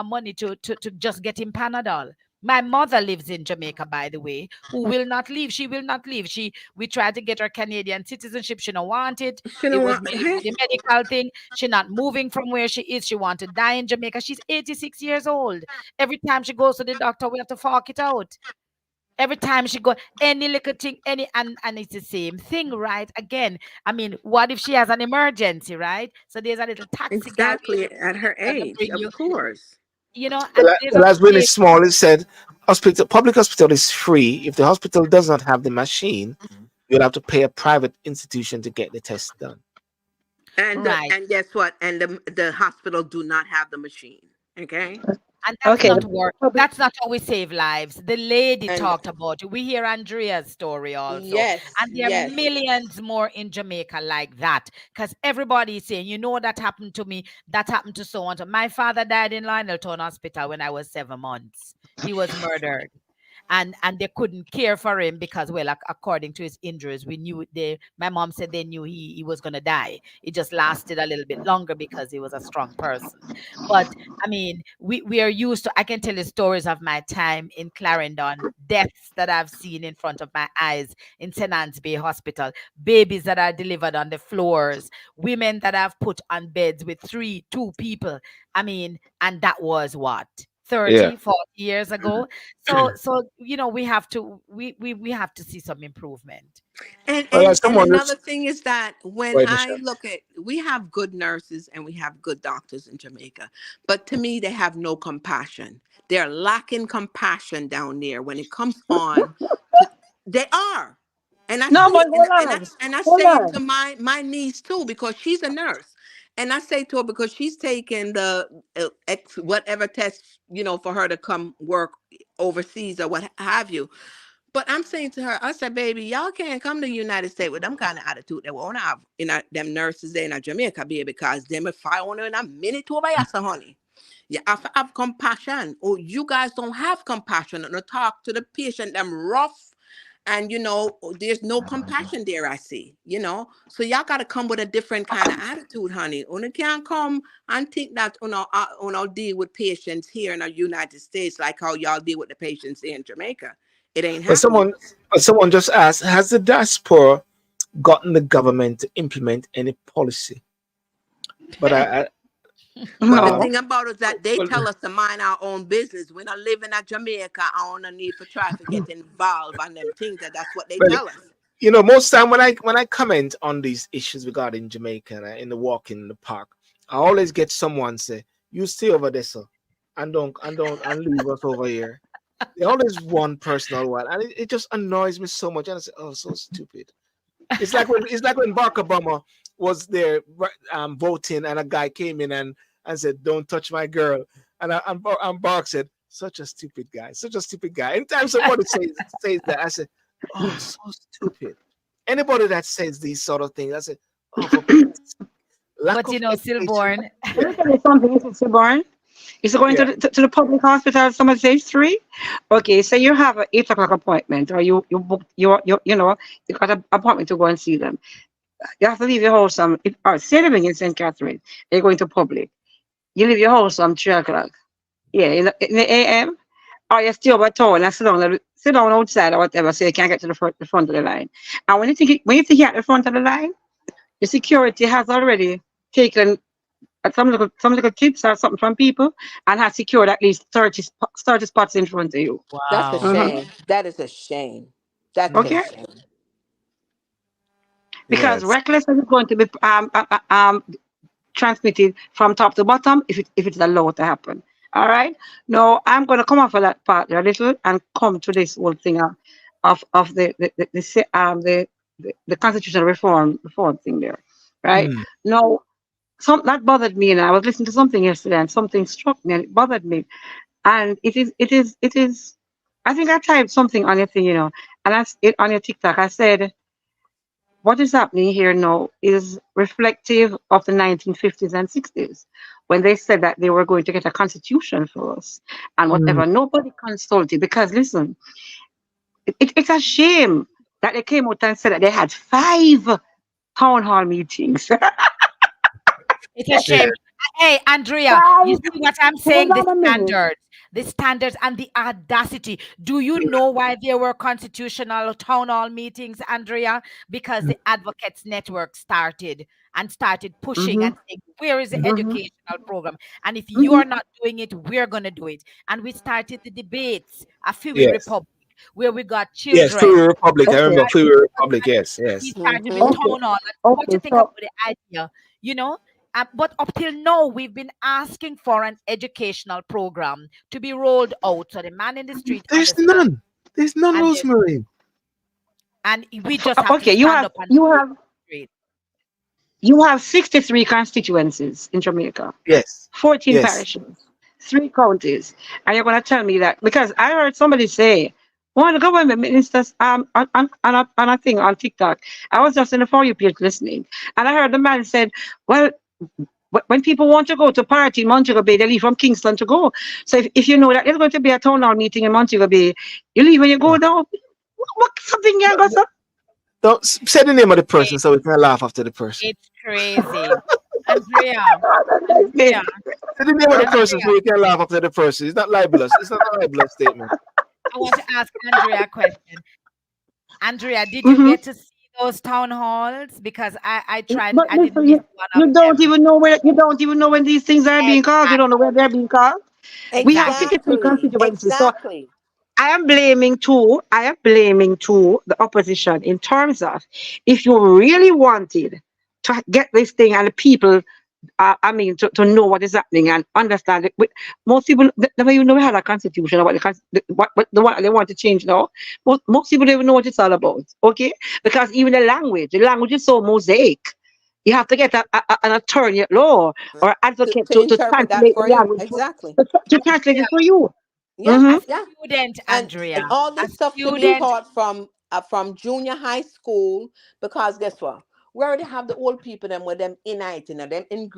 money to just get him Panadol. My mother lives in Jamaica, by the way, who will not leave. She will not leave. We tried to get her Canadian citizenship. She don't want it. She It don't was want the medical thing. She not moving from where she is. She want to die in Jamaica. She's 86 years old. Every time she goes to the doctor, we have to fork it out. Every time she go, any little thing, and it's the same thing, right? Again, I mean, what if she has an emergency, right? So there's a little taxi guy exactly at her gonna age, bring of you, course. and there's a Well, as when big it's small, it said public hospital is free. If the hospital does not have the machine, you'll have to pay a private institution to get the test done. right. And guess what? And the hospital do not have the machine. Okay. And that's Okay. not The work. public, That's not how we save lives. The lady And talked about it. We hear Andrea's story also. yes, And there are yes. millions more in Jamaica like that. Because everybody is saying, that happened to me. That happened to so and so. My father died in Lioneltown Hospital when I was 7 months. He was murdered. and they couldn't care for him because, well, according to his injuries, we knew they my mom said they knew he was going to die. It just lasted a little bit longer because he was a strong person. But I mean, we are used to, I can tell you stories of my time in Clarendon, deaths that I've seen in front of my eyes in St. Anne's Bay Hospital, babies that are delivered on the floors, women that I've put on beds with two people. I mean, and that was what? Yeah. 30, 40 years ago. So we have to we have to see some improvement. And Well, and and someone another just thing is that when wait, I Michelle. look at, we have good nurses and we have good doctors in Jamaica, but to me they have no compassion. They're lacking compassion down there when it comes on to, they are. And I No, see but it, hold on. and I Hold say it to on. my niece too, because she's a nurse. And I say to her, because she's taking the whatever test, for her to come work overseas or what have you. But I'm saying to her, I said, baby, y'all can't come to the United States with them kind of attitude that we won't have them nurses there in Jamaica, baby, because them if I on in a minute over yes, honey. You have compassion. Oh, you guys don't have compassion and talk to the patient, them rough. And there's no compassion there, I see. So y'all gotta come with a different kind of attitude, honey. You can't come and think that deal with patients here in the United States like how y'all deal with the patients here in Jamaica. It ain't But happening. someone just asked, has the diaspora gotten the government to implement any policy? But I But the um No. thing about it is that they Well, tell us to mind our own business. We're not living at Jamaica. I don't need for try to get involved on them things. That's what they well, tell us. most time when I comment on these issues regarding Jamaica and in the walk in the park, I always get someone say, "You stay over there, sir, and leave us over here." They always one personal one, and it just annoys me so much. And I say, "Oh, so stupid." It's like when Barack Obama was there voting, and a guy came in and said, "Don't touch my girl," and Barack said, "Such a stupid guy, such a stupid guy." Anytime somebody says that, I say, "Oh, so stupid." Anybody that says these sort of things, I say, "Oh, for Pete's sake, lack But of education." stillborn. Yeah, Let me tell you something, Mrs. Born. Is it going yeah. to the public hospital, someone stage 3? Okay, so you have an 8 o'clock appointment, or you book you got an appointment to go and see them. You have to leave your house or say living in St. Catherine. You're going to public. You leave your house 3 o'clock. Yeah, in the AM, or you stay over town and sit down outside or whatever, so you can't get to the front of the line. And when you think you're at the front of the line, the security has already taken some little tips or something from people and has secured at least 30 spots in front of you. That's a Wow. Hmm. shame. That is a shame. That's a Okay, Mm, shame. because yes. recklessness is going to be transmitted from top to bottom if it's allowed to happen. All right. Now I'm going to come off of that part a little and come to this whole thing of the constitutional reform thing there. Right Mm, now, that bothered me, and I was listening to something yesterday, and something struck me, and it bothered me. And it is. I think I typed something on your thing, and that's it on your TikTok. I said, what is happening here now is reflective of the 1950s and 60s when they said that they were going to get a constitution for us and mm. whatever. Nobody consulted because, listen, it's a shame that they came out and said that they had 5 town hall meetings. It's a Yeah. shame. Hey, Andrea, you Five. see what I'm saying? Hold on a minute. The standards and the audacity. Do you know why there were constitutional town hall meetings, Andrea? Because the Advocates Network started pushing Hmm. and saying, where is the Hmm. educational program? And if you Hmm. are not doing it, we're going to do it. And we started the debates, a Fewy Yes. Republic, where we got Yes. children. Free Republic. I Okay. remember Free Republic. Yes. We Yes. started with Hmm. Okay. town hall. What Okay. you think about So the idea? You know, but up till now, we've been asking for an educational program to be rolled out so the man in the street There's understands, none. There's none, and Rosemary. we just have to okay, you stand have up and you say it have straight. you have 63 constituencies in Jamaica, Yes. 14 Yes. parishes, 3 counties, and you're going to tell me that because I heard somebody say one of the government ministers on a thing on TikTok. I was just in the For You page listening, and I heard the man said, "Well, When people want to go to party in Montego Bay, they leave from Kingston to go. So if you know that there's going to be a town hall meeting in Montego Bay, you leave when you go down. What something you got some? Don't say the name of the person so we can laugh after the person. It's crazy. Andrea, Andrea, Say the name of the person so Andrea, we can laugh after the person. It's not libelous. It's not a libelous statement. I want to ask Andrea a question. Andrea, did you Mm-hmm. get to see those town halls? Because I tried, But I did listen, miss one of you don't them. even know where you don't even know when these things are being called. You don't know where they're Exactly. being called. We have Exactly. 53 Exactly. constituencies. So Exactly. I am blaming too. I am blaming too the opposition in terms of if you really wanted to get this thing and the people, I mean, to know what is happening and understand it. Most people never even know we had a constitution or what the one they want to change now. Most people don't even know what it's all about. Okay, because even the language is so mosaic. You have to get an attorney at law or advocate To to interpret that translate the for you. language Exactly. to translate it for you. Yeah. Hmm. A Yeah. student, And Andrea, all a this stuff to be student. taught from junior high school, because guess what, we already have the old people them with them in it, them in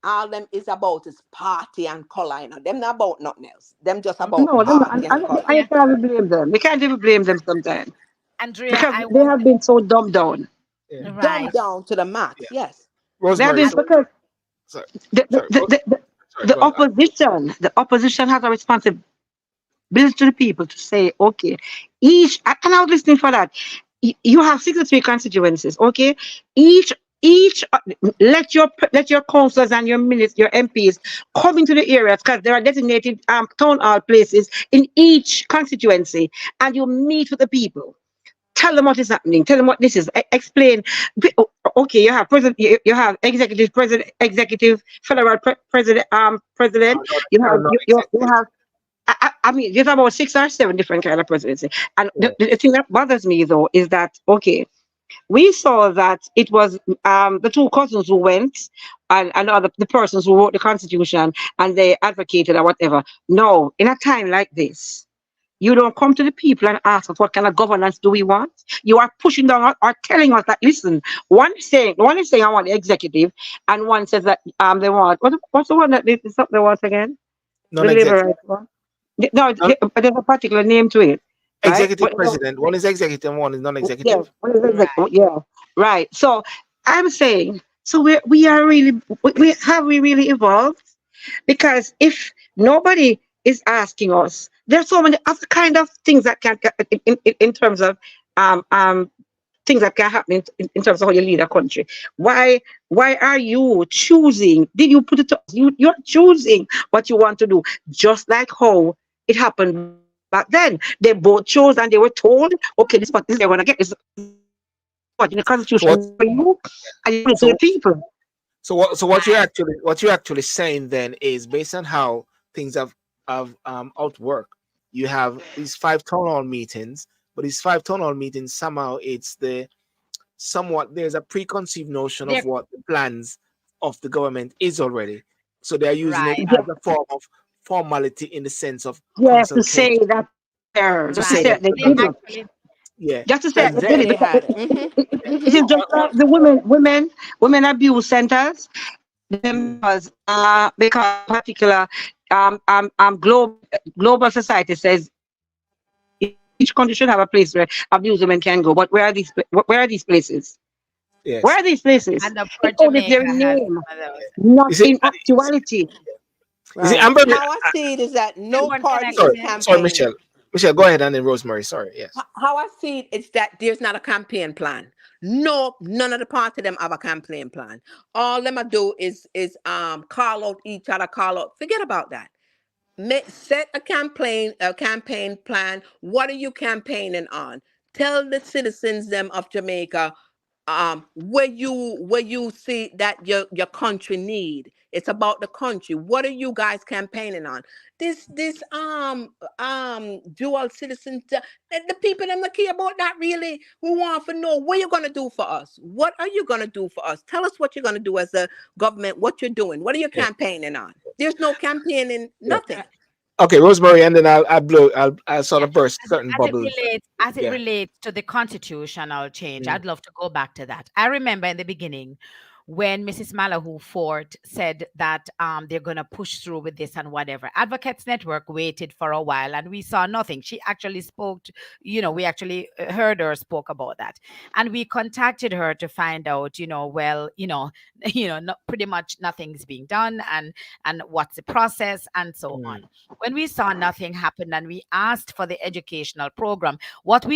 all them is about is party and color, them not about nothing else, them just about No, party and color. I Andrea, can't even blame them. We can't even blame them sometimes Andrea, because I they want have been so dumbed down. Yeah. Dumbed right. down to the Yeah. max. Yes. They have Rosemary. been And So because sorry. the the, Sorry. the, the, the Sorry. the Go on. opposition has a responsibility to the people to say, okay, each and I was listening for that. You have 63 constituencies, okay? Each each let your councillors and your ministers, your MPs come into the areas because there are designated town hall places in each constituency, and you meet with the people. Tell them what is happening. Tell them what this is. Explain. Okay, you have president. You have executive president, executive federal president. No, President. no, You no, have no you executive. have. I mean, there's about 6 or 7 different kind of presidency. And Yeah. the thing that bothers me though is that okay, we saw that it was the two cousins who went and other the persons who wrote the constitution and they advocated or whatever. No, in a time like this. You don't come to the people and ask us what kind of governance do we want. You are pushing down or telling us that listen. One is saying I want the executive, and one says that they want what's the one that they want again? The labor Non-executive. rights one. No, Non- there's a particular name to it, right? executive But no, president. One is executive and one is yeah, non-executive. what is it right. yeah, right. So I'm saying, so we are really we really evolved because if nobody is asking us, there's so many other kind of things that can in terms of um um things that can happen in terms of how you lead a country. Why are you choosing? Did you put it to you're choosing what you want to do, just like how it happened back then. They both chose and they were told, okay, this is what they're gonna get. This is what in the So constitution what? is for you, and you put it to the So people. what you're Right. actually saying then is based on how things have outworked. You have these five town hall meetings, but these five town hall meetings somehow it's the somewhat there's a preconceived notion of They're what the plans of the government is already. So they're using it right. as Just, a form of formality in the sense of just to say consultation that there, to just to say Right. say that that they They did okay, it, actually yeah, just to say that and they They did it they because had it. it is just like the women abuse centers. Them because a particular global society says each country should have a place where abused women can go. But where are these places? Where yes. are these places? and of It's course only their Jamaica has name, some of those. not Is it? in actuality. Is it Right. Amber? How I see it is that no Everyone party is Sorry, connected. sorry, campaigning. Michelle. Michelle, go ahead and then Rosemary. Sorry, yes. How I see it is that there's not a campaign plan. No, none of the party them have a campaign plan. All them a do is call out each other, call out. Forget about that. Set a campaign plan. What are you campaigning on? Tell the citizens them of Jamaica where you see that your country need. It's about the country. What are you guys campaigning on? This dual citizen, the people them not care about that really. Who want to know what you're gonna do for us? What are you gonna do for us? Tell us what you're gonna do as a government. What you're doing? What are you Yeah, campaigning on? There's no campaigning, yeah. nothing. Okay, Rosemary, and then I'll sort Yeah. of burst certain As it bubbles. relates, as it Yeah. relates to the constitutional change, Mm. I'd love to go back to that. I remember in the beginning when Mrs. Malahoo Fort said that they're going to push through with this and whatever. Advocates Network waited for a while and we saw nothing. She actually spoke, we actually heard her spoke about that. And we contacted her to find out, well, not, pretty much nothing's being done and what's the process and so Mm. on. When we saw nothing happen and we asked for the educational program, what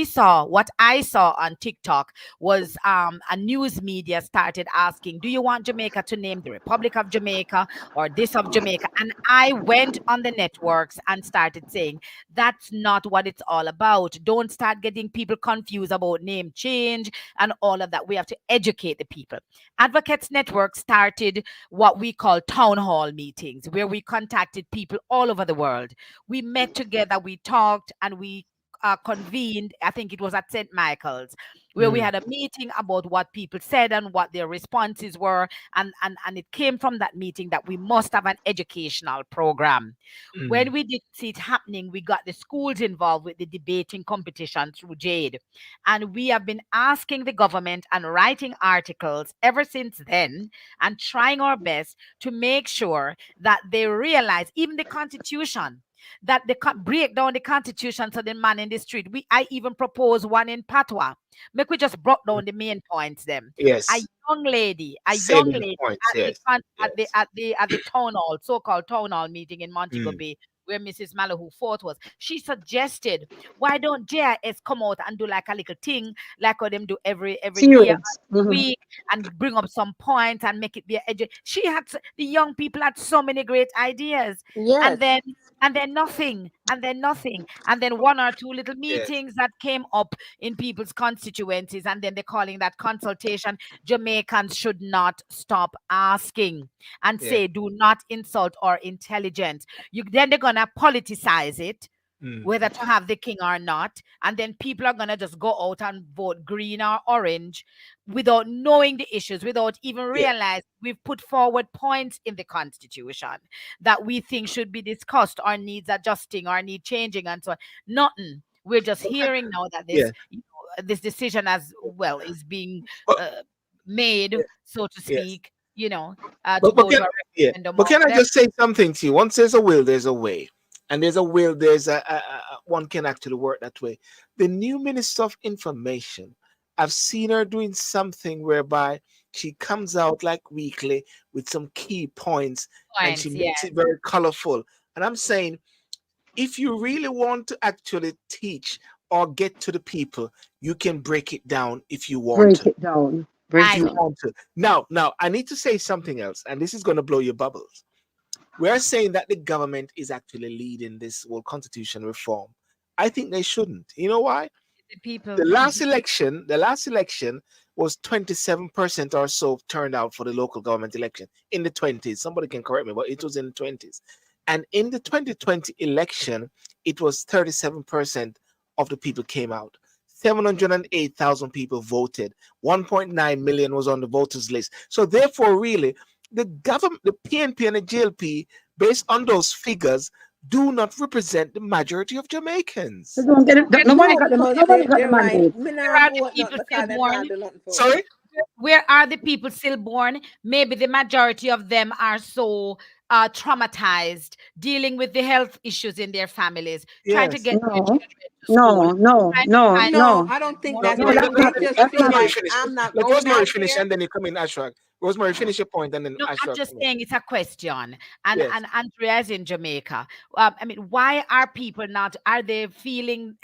I saw on TikTok was a news media started asking, do you want Jamaica to name the Republic of Jamaica or this of Jamaica? And I went on the networks and started saying, that's not what it's all about. Don't start getting people confused about name change and all of that. We have to educate the people. Advocates Network started what we call town hall meetings, where we contacted people all over the world. We met together, we talked, and we convened, I think it was at St. Michael's, where we Mm. had a meeting about what people said and what their responses were. And it came from that meeting that we must have an educational program. When Mm. we did see it happening, we got the schools involved with the debating competition through Jade. And we have been asking the government and writing articles ever since then and trying our best to make sure that they realize even the Constitution, that they break down the Constitution so the man in the street. I even propose one in Patois. Make we just broke down the main points them. A Yes. young lady, Salient points. at the Yes. Yes. at the town hall, so-called town hall meeting in Montego Mm. Bay, where Mrs. Malahoo Fort was. She suggested, why don't JIS come out and do like a little thing, like how them do every day, Serious. Mhm. week, and bring up some points and make it be she had the young people had so many great ideas, and Yes. then nothing, and then one or two little Yes. meetings that came up in people's constituencies, and then they're calling that consultation. Jamaicans should not stop asking and Yeah. say, do not insult our intelligence. Then they're gonna politicize it, Mm. whether to have the king or not, and then people are gonna just go out and vote green or orange without knowing the issues, without even Yeah. realize we've put forward points in the constitution that we think should be discussed, or needs adjusting or need changing and so on. Nothing. We're just hearing now that Yeah. this decision as well is being But uh, made, so to yes. speak, to But go to can a yeah. referendum But or can I whatever. just say something to you? Once there's a will, there's a way, and there's a will. There's one can actually work that way. The new Minister of Information, I've seen her doing something whereby she comes out like weekly with some key points, and she Points, yeah. makes it very colorful. And I'm saying, if you really want to actually teach or get to the people, you can break it down if you want Break to. it down. If Break I it you down. know. want to. Now, I need to say something else, and this is going to blow your bubbles. We're saying that the government is actually leading this whole constitution reform. I think they shouldn't. You know why? The people. The last election was 27% or so turned out for the local government election in the 20s. Somebody can correct me, but it was in the 20s. And in the 2020 election, it was 37% of the people came out. 708,000 people voted. 1.9 million was on the voters list. So therefore, really, the government, the PNP and the JLP, based on those figures, do not represent the majority of Jamaicans. They don't get it. Where, Nobody No, got the because nobody got the they're right. mandate. Me where not are the vote people nothing still because they born? can't do nothing for me. Sorry? Where are the people still born? Maybe the majority of them are so traumatized, dealing with the health issues in their families, trying to Yes. get their No, children to school, no, trying to no, find No, no, I don't think more No, that's no, no. it. let, That's They let, not let, it. just let That's feel not Rosemary it. like finish. I'm not Let going Rosemary out finish, there. and then you come in, Ashraf. Rosemary, finish your point, and then No, I'm Ashraf just come in. saying it's a question. And Yes. Andrea is in Jamaica. I mean, why are people not, are they feeling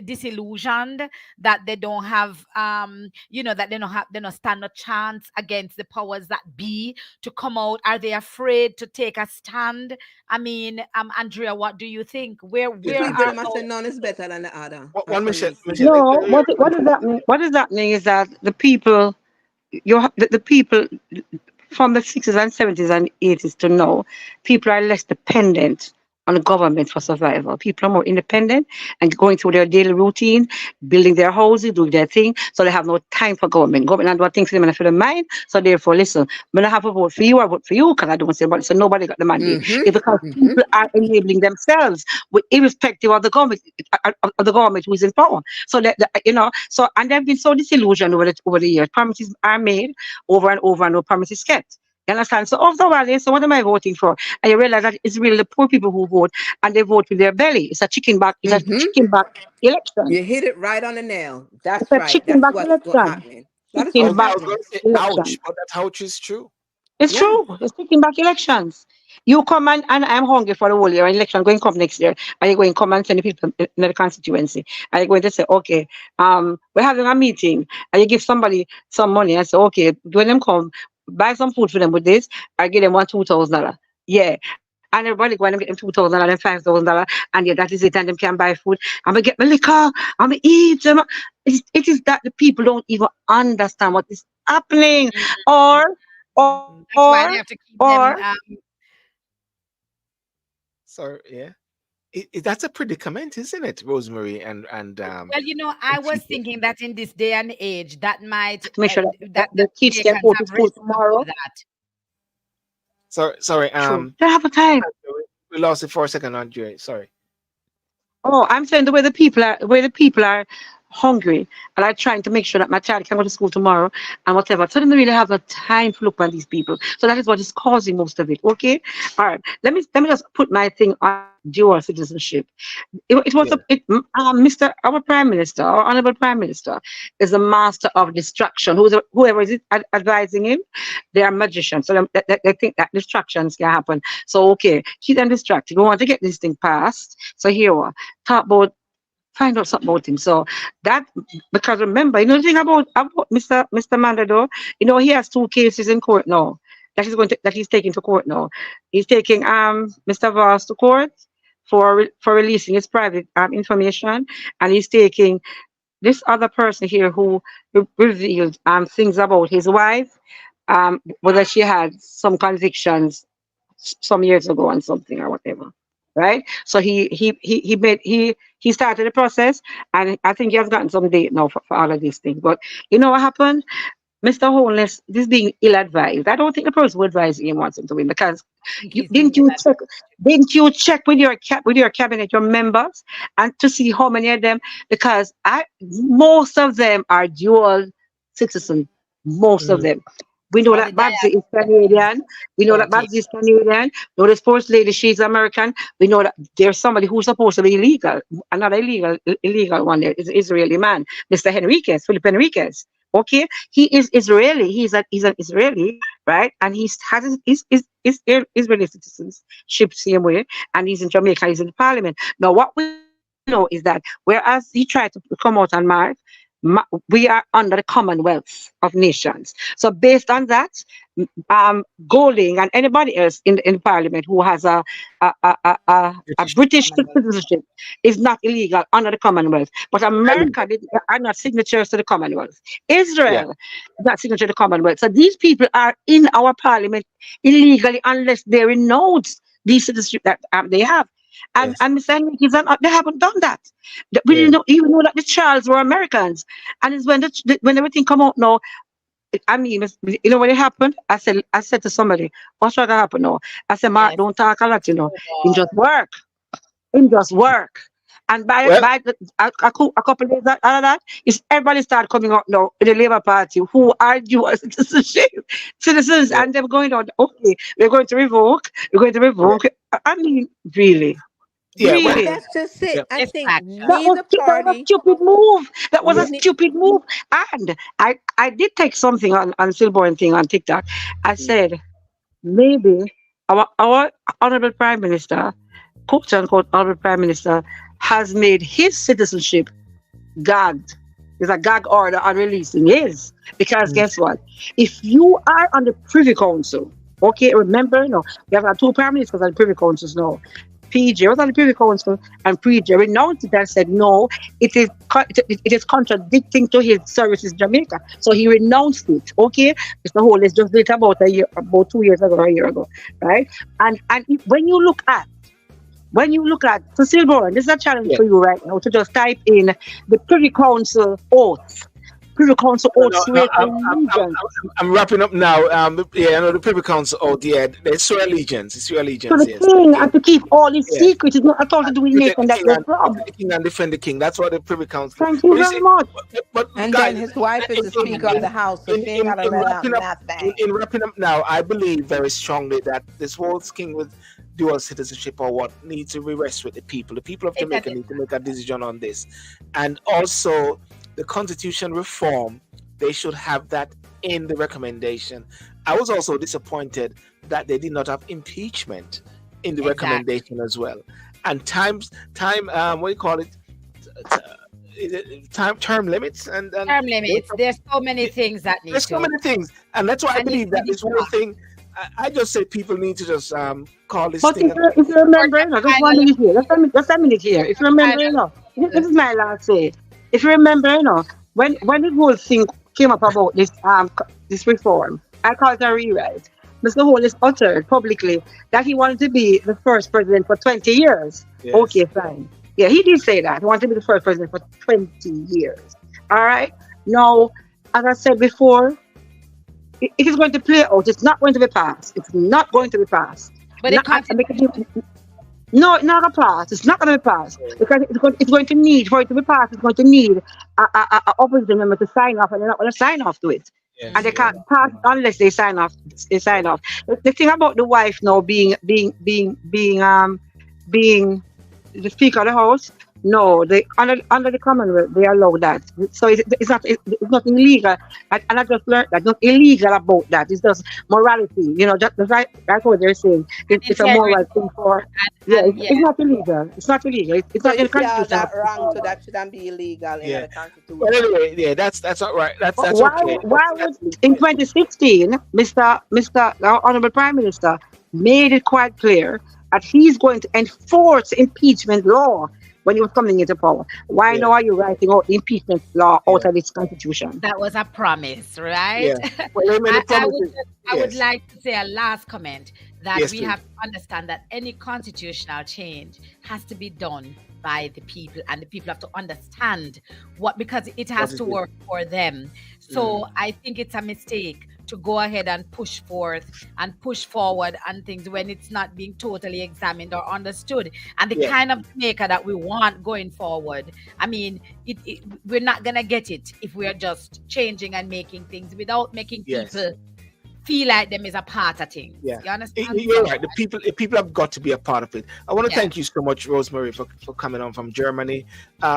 disillusioned that they don't have that they don't stand a chance against the powers that be to come out? Are they afraid to take a stand? I mean, Andrea, what do you think? Where Yes. where People are Let, them I our say none is better than the other. one, For Michelle. me, see. Michelle, No. What does that mean? What does that mean is that the people, the people from the 60s and 70s and 80s to now, people are less dependent on the government for survival. People are more independent and going through their daily routine, building their houses, doing their thing. So they have no time for government. Government and do things for them and for the mind. So therefore, listen, when I have a vote for you, I vote for you because I don't say about it. So nobody got the mandate. Mm-hmm. It's because Mm-hmm. people are enabling themselves with irrespective of the government who is in power. So so and they've been so disillusioned over the years. Promises are made over and over and no promises kept. You understand? So after a while, so what am I voting for? And you realize that it's really the poor people who vote, and they vote with their belly. It's a chicken back. It's a Mm-hmm. chicken back election. You hit it right on the nail. It's That's a right. chicken That's back what's election. happening. That is I Chicken what's was, I back was going happening. to say election. ouch, but that ouch is true. It's Yeah. true. It's taking back elections. You come and I'm hungry for the whole year. Election going to come next year. Are you going to come and send the people in the constituency? Are you going to say, okay, we're having a meeting, and you give somebody some money and say, okay, when them come, buy some food for them with this, I give them $2,000. Yeah. And everybody go and get them $2,000 and $5,000, and yeah, that is it, and them can buy food. I'm gonna get my liquor, I'm gonna eat them. It is that the people don't even understand what is happening, or That's why they have to keep or them. So yeah, that's a predicament, isn't it, Rosemary Well, I and was TJ? thinking that in this day and age, that might to make sure that the kids can Jamaicans go to have school risen above tomorrow. that. Sorry, True. They have a time. we lost it for a second, Andre. Sorry. Oh, I'm saying the way the people are hungry and are trying to make sure that my child can go to school tomorrow and whatever. So they don't really have the time to look at these people. So that is what is causing most of it. Okay. All right. Let me just put my thing on dual citizenship. It was Yeah. Mr. Our Prime Minister, our Honorable Prime Minister, is a master of distraction. Whoever is advising him, they are magicians. So they think that distractions can happen. So okay, keep them distracted. We want to get this thing passed. So here we are. Talk about find out something about him. So that because remember, the thing about Mr. Mandado, he has two cases in court now. That he's taking to court now. He's taking Mr. Voss to court for releasing his private information, and he's taking this other person here who revealed things about his wife, whether she had some convictions some years ago on something or whatever, right? So he started the process, and I think he has gotten some date now for all of these things. But you know what happened? Mr. Holness, this being ill advised. I don't think the person who advised him wants him to win because I think you he's being didn't you check with your cabinet, your members, and to see how many of them, because most of them are dual citizen, most of Mm. them. We know or the that Babsy is diaspora Canadian. We know that voting. Babsy is Canadian. We know the sports lady, she's American. We know that there's somebody who's supposed to be illegal, another illegal one there is an Israeli man, Mr. Henriquez, Philip Henriquez. Okay, he is Israeli. He's an Israeli, right? And he has Israeli citizenship same way, and he's in Jamaica. He's in the parliament. Now, what we know is that whereas he tried to come out and mark, we are under the Commonwealth of Nations. So based on that, Golding and anybody else in Parliament who has a British British Commonwealth. citizenship is not illegal under the Commonwealth. But And America are not signatories to the Commonwealth. yeah, Israel is not signature to the Commonwealth. So these people are in our Parliament illegally unless they renounce the citizenship that they have. yes, And Mr. Henry, they haven't done that. We yeah. didn't even know that the Charles were Americans. And it's when everything come out now, I mean, when it happened, I said to somebody, what's going to happen now? I said, Mark, Yes, don't talk a lot, in snowball. just work. In just work. And Well, a couple days out of that, is everybody start coming out now in the Labour Party who argue as citizens, yeah, and they're going on, okay, we're going to yeah, revoke. I mean, really, yeah. Well, But really. that's just it. yeah, I think Distraction. neither That was party, stupid move. That was a yeah. ne- stupid move. And I did take something on Silborn thing on TikTok. I Mm. said maybe our honorable prime minister, quote unquote honorable prime minister, has made his citizenship gagged. There's a gag order on releasing his. Because Mm. guess what? If you are on the Privy Council, okay, remember, no, we have our two prime ministers on the Privy Councils now. PJ was on the Privy Council, and PJ renounced it and said, no, it is contradicting to his services in Jamaica. So he renounced it, okay? Mr. Hollis just did it about 2 years ago or a year ago, right? And when you look at when you look at, so Silborn, this is a challenge Yeah. for you right now to just type in the Privy Council oaths. Privy Council No, oaths no, swear allegiance I'm wrapping up now. Yeah, I know the Privy Council. Oh, yeah, it's your allegiance. It's your to allegiance. the Yes, king yeah, and to keep all his yeah. secrets. It's not at all to do with Protect the nation that king you're and from. protect the king and defend the king. That's what the Privy Council. Thank you But you very see, much. but And guys, then his wife is the in, Speaker of the House, so she ain't got to let out wrapping up, nothing. in wrapping up now, I believe very strongly that this world's king with dual citizenship or what needs to rest with the people. The people of Jamaica Exactly. need to make a decision on this, and also the constitution reform. They should have that in the recommendation. I was also disappointed that they did not have impeachment in the Exactly. recommendation as well. And time, what do you call it? Is it term limits and Term limits. There's so many things that need there's so to. many things, and that's why I And believe that it's this whole thing. I just say people need to just call this But thing. if you remember, you know, just 1 minute here, just a minute here. If you remember, you know, this is my last say. If you remember, you know, when the whole thing came up about this reform, I called it a rewrite. Mr. Hollis uttered publicly that he wanted to be the first president for 20 years. Yes. Okay, fine. Yeah, he did say that. He wanted to be the first president for 20 years. All right. Now, as I said before, it is going to play out. It's not going to be passed. It's not going to be passed. But Not- no, it's not a pass. It's not going to be passed because it's going to need, for it to be passed, it's going to need a opposition member to sign off, and they're not going to sign off to it. Yes, And they yes. can't pass unless they sign off. They sign off. The thing about the wife now being the Speaker of the House, no, they under the Commonwealth they allow that. So it's not illegal. And I just learned that not illegal about that. It's just morality. You know, just right. That's what they're saying. It's a moral thing for. Yeah, it's not illegal. It's not illegal. It's So not in you the see how Constitution. that wrong, so that shouldn't be illegal in Yeah. the Constitution. But anyway, yeah, that's all right. That's Why okay. would in 2016, the Honorable Prime Minister made it quite clear that he's going to enforce impeachment law when he was coming into power. Why Yeah. now are you writing out the impeachment law out of this constitution? That was a promise, right? Yeah. Well, they made a promise. I would Yes. like to say a last comment that Yes, we please. have to understand that any constitutional change has to be done by the people, and the people have to understand because it has is to it? work for them. So I think it's a mistake to go ahead and push forth and push forward and things when it's not being totally examined or understood. And the Yeah. kind of Jamaica that we want going forward, I mean, we're not gonna get it if we're just changing and making things without making Yes. people feel like them is a part of things. Yeah. You understand? You're right. The people have got to be a part of it. I want to Yeah. thank you so much, Rosemarie, for coming on from Germany,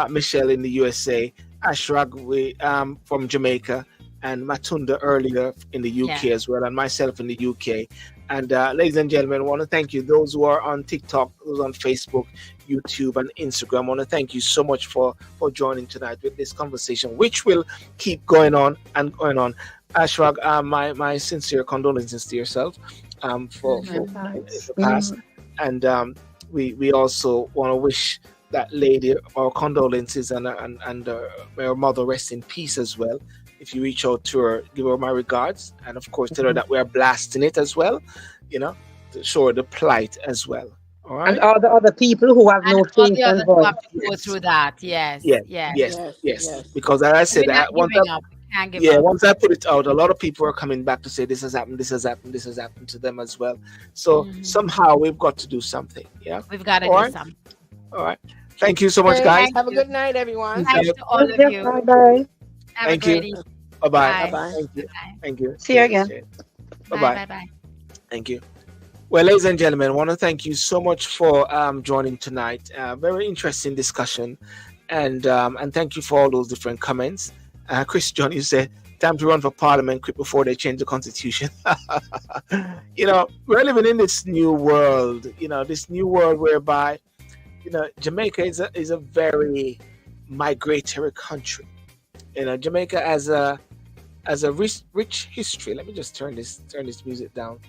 Michelle in the USA, Ashrag from Jamaica, and Matondo earlier in the UK as well, and myself in the UK. And ladies and gentlemen, I want to thank you. Those who are on TikTok, those on Facebook, YouTube, and Instagram, I want to thank you so much for joining tonight with this conversation, which will keep going on and going on. Ashrag, my sincere condolences to yourself for the past. And we also want to wish that lady our condolences and may her mother rest in peace as well. If you reach out to her, give her my regards, and of course tell her that we are blasting it as well, you know, to show her the plight as well. All right. And all the other people who have And no all faith the and others who voice. have to go through that. Yes. Yes. Yes. Because as I said, We're not once giving up. We can't give yeah, up. once I put it out, a lot of people are coming back to say this has happened, this has happened, this has happened to them as well. So somehow we've got to do something. Yeah. We've got to All do right. something. All right. Thank you so much, Okay, guys. have a good night, everyone. Thanks to all of you. Bye-bye. Have Thank a you. great evening. Bye-bye. Bye-bye. Thank you. Thank you. See you again. Bye-bye. Bye. Thank you. Well, ladies and gentlemen, I want to thank you so much for joining tonight. Very interesting discussion, and thank you for all those different comments. Chris John, you said time to run for Parliament quick before they change the Constitution. You know, we're living in this new world. You know, this new world whereby, you know, Jamaica is a very migratory country. You know, Jamaica has a rich history. Let me just turn this music down.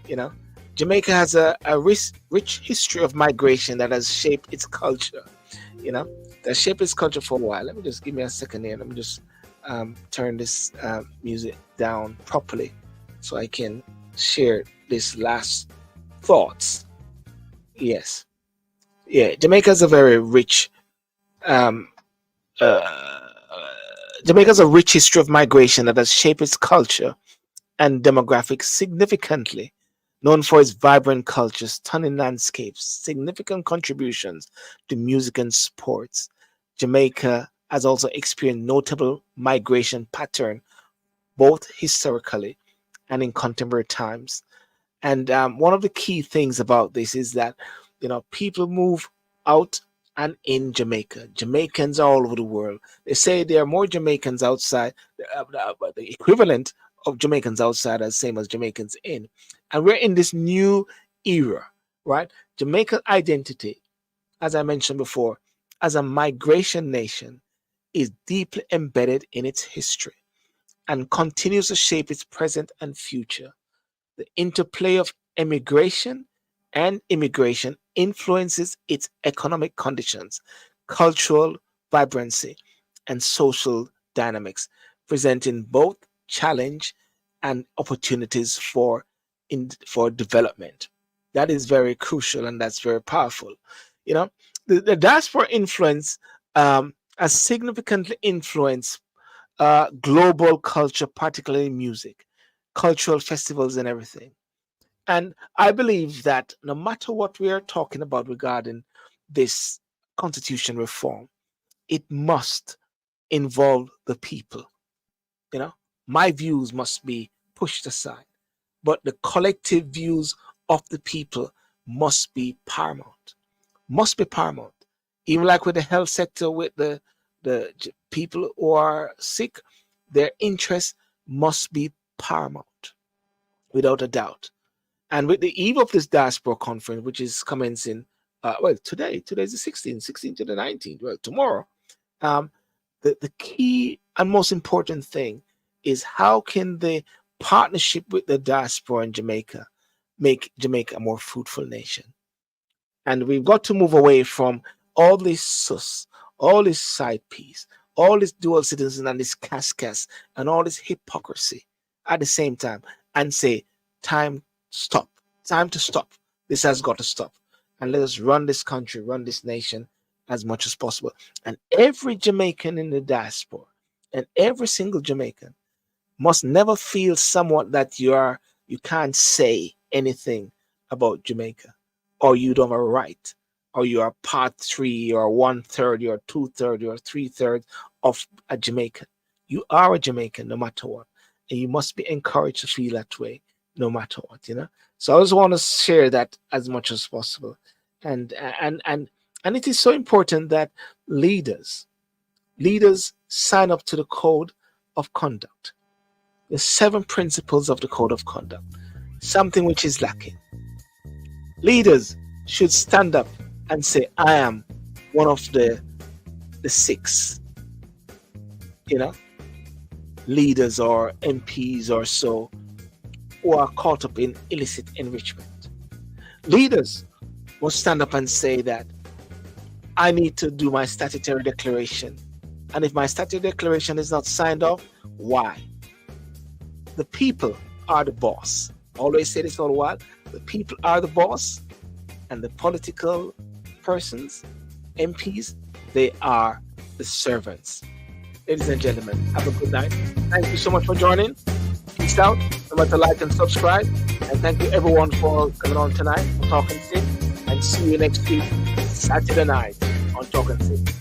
You know, Jamaica has a rich history of migration that has shaped its culture. You know, that shaped its culture for a while. Let me just give me a second here. Let me just turn this music down properly so I can share this last thoughts. Yes. Yeah, Jamaica's a very rich um, uh, Jamaica's a rich history of migration that has shaped its culture and demographics significantly. Known for its vibrant culture, stunning landscapes, significant contributions to music and sports, Jamaica has also experienced notable migration pattern both historically and in contemporary times. And one of the key things about this is that, people move out and in Jamaica. Jamaicans are all over the world. They say there are more Jamaicans outside, the equivalent of Jamaicans outside as same as Jamaicans in. And we're in this new era, right? Jamaican identity, as I mentioned before, as a migration nation, is deeply embedded in its history and continues to shape its present and future. The interplay of emigration and immigration influences its economic conditions, cultural vibrancy, and social dynamics, presenting both challenge and opportunities for development. That is very crucial and that's very powerful. You know, the diaspora influence has significantly influenced global culture, particularly music, cultural festivals, and everything. And I believe that no matter what we are talking about regarding this constitution reform, it must involve the people. You know, my views must be pushed aside, but the collective views of the people must be paramount. Must be paramount. Even like with the health sector, with the people who are sick, their interests must be paramount, without a doubt. And with the eve of this diaspora conference, which is commencing, today's the 16th to the 19th, well, tomorrow, um, the key and most important thing is how can the partnership with the diaspora in Jamaica make Jamaica a more fruitful nation? And we've got to move away from all this sus, all this side piece, all this dual citizen and this cascas and all this hypocrisy at the same time and say, time stop. Time to stop. This has got to stop. And let us run this country, run this nation as much as possible. And every Jamaican in the diaspora and every single Jamaican must never feel somewhat that you can't say anything about Jamaica, or you don't have a right, or you are part three, or 1/3, or 2/3, or 3/3 of a Jamaican. You are a Jamaican no matter what. And you must be encouraged to feel that way no matter what. So I just want to share that as much as possible. And it is so important that leaders sign up to the code of conduct. The 7 principles of the code of conduct, something which is lacking. Leaders should stand up and say, I am one of the 6, leaders or MPs or so who are caught up in illicit enrichment. Leaders must stand up and say that I need to do my statutory declaration. And if my statutory declaration is not signed off, why? The people are the boss. I always say this all the while. The people are the boss, and the political persons, MPs, they are the servants. Ladies and gentlemen, have a good night. Thank you so much for joining. Peace out. Remember to like and subscribe. And thank you everyone for coming on tonight on Talking Sick. And see you next week, Saturday night on Talking Sick.